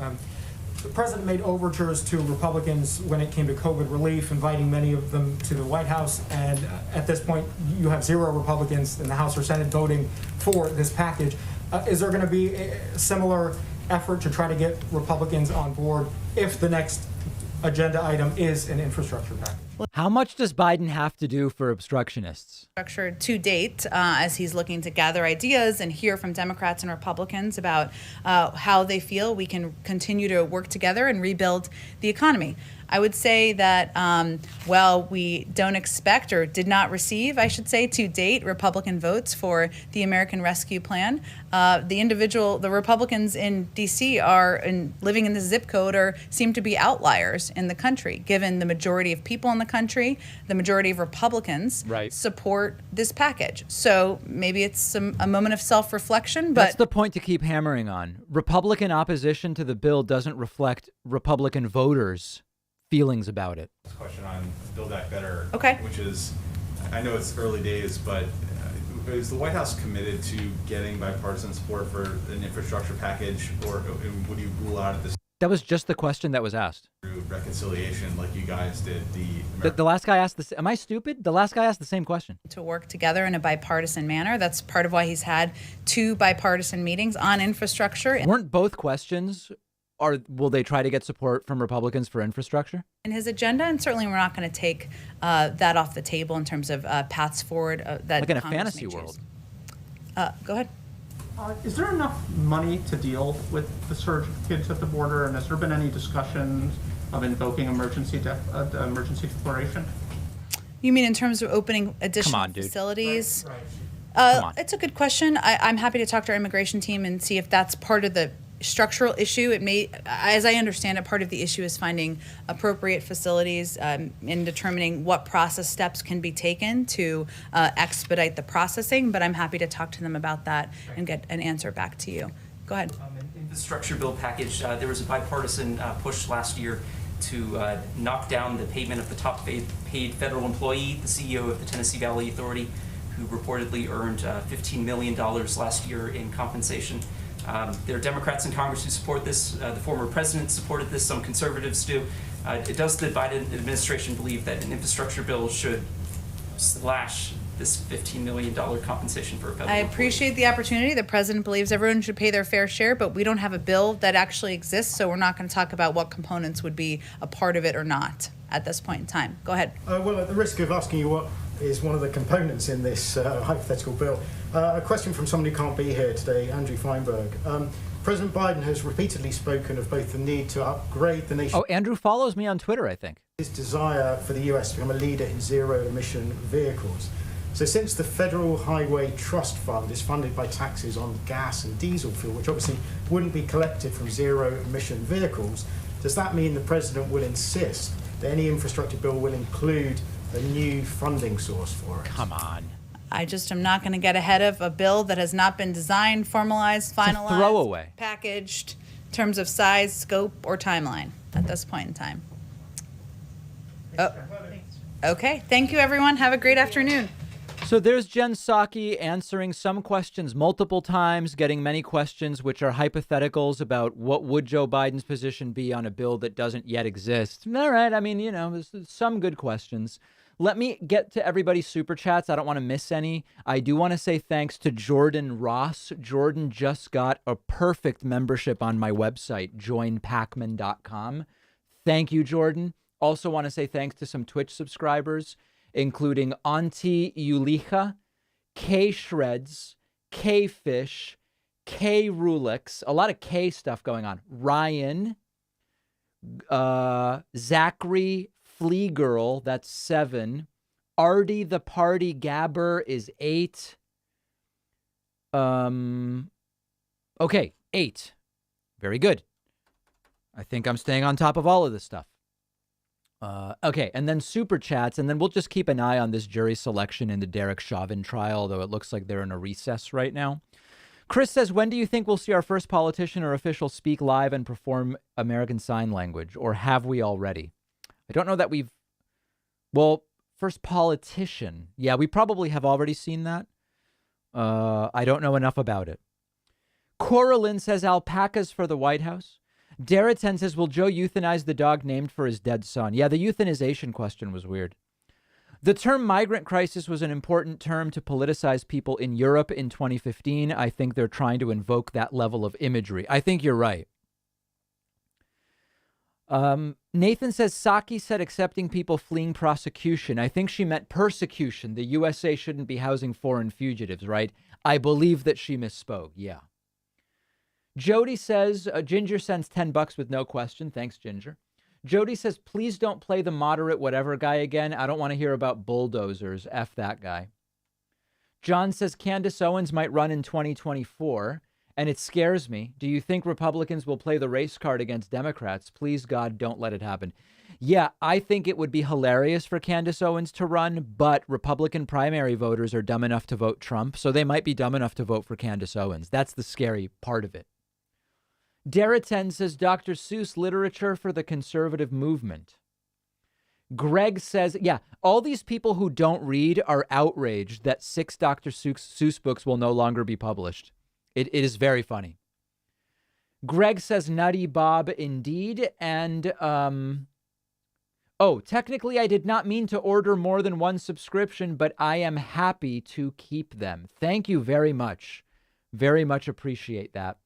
The president made overtures to Republicans when it came to COVID relief, inviting many of them to the White House, and at this point you have 0 Republicans in the House or Senate voting for this package. Is there going to be a similar effort to try to get Republicans on board if the next agenda item is an infrastructure package? How much does Biden have to do for obstructionists? Structure to date, as he's looking to gather ideas and hear from Democrats and Republicans about how they feel we can continue to work together and rebuild the economy. I would say that while we don't expect or did not receive, I should say, to date, Republican votes for the American Rescue Plan, the Republicans in D.C. living in the zip code seem to be outliers in the country, given the majority of people in the country, the majority of Republicans support this package. So maybe it's a moment of self-reflection, but that's the point to keep hammering on. Republican opposition to the bill doesn't reflect Republican voters' feelings about it. Question on Build Back Better, okay. Which is, I know it's early days, but is the White House committed to getting bipartisan support for an infrastructure package, or would you rule out at this? That was just the question that was asked. Through reconciliation, like you guys did. The last guy asked this. Am I stupid? The last guy asked the same question. To work together in a bipartisan manner. That's part of why he's had 2 bipartisan meetings on infrastructure. Weren't both questions? Or will they try to get support from Republicans for infrastructure? In his agenda, and certainly we're not going to take that off the table in terms of paths forward. That like in a Congress fantasy may world. Go ahead. Is there enough money to deal with the surge of kids at the border, and has there been any discussions of invoking emergency declaration? You mean in terms of opening additional facilities? It's a good question. I'm happy to talk to our immigration team and see if that's part of the structural issue. It may, as I understand it, part of the issue is finding appropriate facilities in determining what process steps can be taken to expedite the processing. But I'm happy to talk to them about that and get an answer back to you. Go ahead. In the structure bill package, there was a bipartisan push last year to knock down the payment of the top paid federal employee, the CEO of the Tennessee Valley Authority, who reportedly earned $15 million last year in compensation. There are Democrats in Congress who support this. The former president supported this. Some conservatives do. Does the Biden administration believe that an infrastructure bill should slash this $15 million compensation for a federal employee? Appreciate the opportunity. The president believes everyone should pay their fair share, but we don't have a bill that actually exists, so we're not going to talk about what components would be a part of it or not at this point in time. Go ahead. Well, at the risk of asking you what is one of the components in this hypothetical bill, a question from somebody who can't be here today, Andrew Feinberg. President Biden has repeatedly spoken of both the need to upgrade the nation. Oh, Andrew follows me on Twitter, I think. His desire for the US to become a leader in zero-emission vehicles. So since the Federal Highway Trust Fund is funded by taxes on gas and diesel fuel, which obviously wouldn't be collected from zero-emission vehicles, does that mean the president will insist that any infrastructure bill will include a new funding source for it? Come on. I just am not going to get ahead of a bill that has not been designed, formalized, finalized, It's a throwaway. packaged in terms of size, scope, or timeline at this point in time. Oh. Okay. Thank you, everyone. Have a great afternoon. So there's Jen Psaki answering some questions multiple times, getting many questions which are hypotheticals about what would Joe Biden's position be on a bill that doesn't yet exist. All right. I mean, you know, there's some good questions. Let me get to everybody's super chats. I don't want to miss any. I do want to say thanks to Jordan Ross. Jordan just got a perfect membership on my website, joinpacman.com. Thank you, Jordan. Also want to say thanks to some Twitch subscribers, including Auntie Ulija, K Shreds, K Fish, K Rulix, a lot of K stuff going on. Ryan, Zachary Flea Girl, that's 7. Artie the Party Gabber is 8. Okay, 8. Very good. I think I'm staying on top of all of this stuff. Okay, and then super chats, and then we'll just keep an eye on this jury selection in the Derek Chauvin trial, though it looks like they're in a recess right now. Chris says, when do you think we'll see our first politician or official speak live and perform American Sign Language, or have we already? I don't know that we've... Well, first politician. Yeah, we probably have already seen that. I don't know enough about it. Coraline says, alpacas for the White House. Daratan says, will Joe euthanize the dog named for his dead son? Yeah, the euthanization question was weird. The term migrant crisis was an important term to politicize people in Europe in 2015. I think they're trying to invoke that level of imagery. I think you're right. Nathan says, Psaki said accepting people fleeing prosecution. I think she meant persecution. The USA shouldn't be housing foreign fugitives, right? I believe that she misspoke. Yeah. Jody says, Ginger sends $10 with no question. Thanks, Ginger. Jody says, please don't play the moderate whatever guy again. I don't want to hear about bulldozers. F that guy. John says, Candace Owens might run in 2024, and it scares me. Do you think Republicans will play the race card against Democrats? Please, God, don't let it happen. Yeah, I think it would be hilarious for Candace Owens to run, but Republican primary voters are dumb enough to vote Trump, so they might be dumb enough to vote for Candace Owens. That's the scary part of it. Daratan says, Dr. Seuss literature for the conservative movement. Greg says, yeah, all these people who don't read are outraged that 6 Dr. Seuss books will no longer be published. It is very funny. Greg says, Nutty Bob indeed. And, oh, technically I did not mean to order more than 1 subscription, but I am happy to keep them. Thank you very much. Very much appreciate that.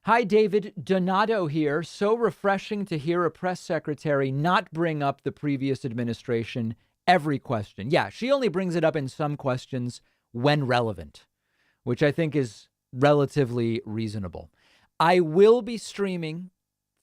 Hi, David. Donato here. So refreshing to hear a press secretary not bring up the previous administration every question. Yeah, she only brings it up in some questions when relevant. which I think is relatively reasonable. I will be streaming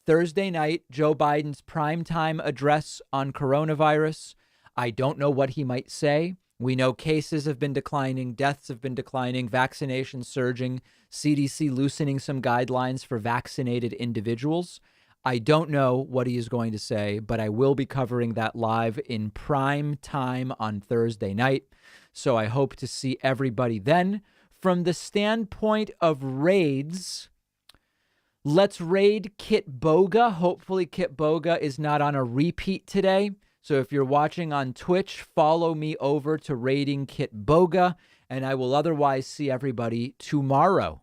Thursday night Joe Biden's primetime address on coronavirus. I don't know what he might say. We know cases have been declining, deaths have been declining, vaccinations surging, CDC loosening some guidelines for vaccinated individuals. I don't know what he is going to say, but I will be covering that live in prime time on Thursday night. So I hope to see everybody then. From the standpoint of raids, let's raid Kit Boga. Hopefully Kit Boga is not on a repeat today. So if you're watching on Twitch, follow me over to raiding Kit Boga, and I will otherwise see everybody tomorrow.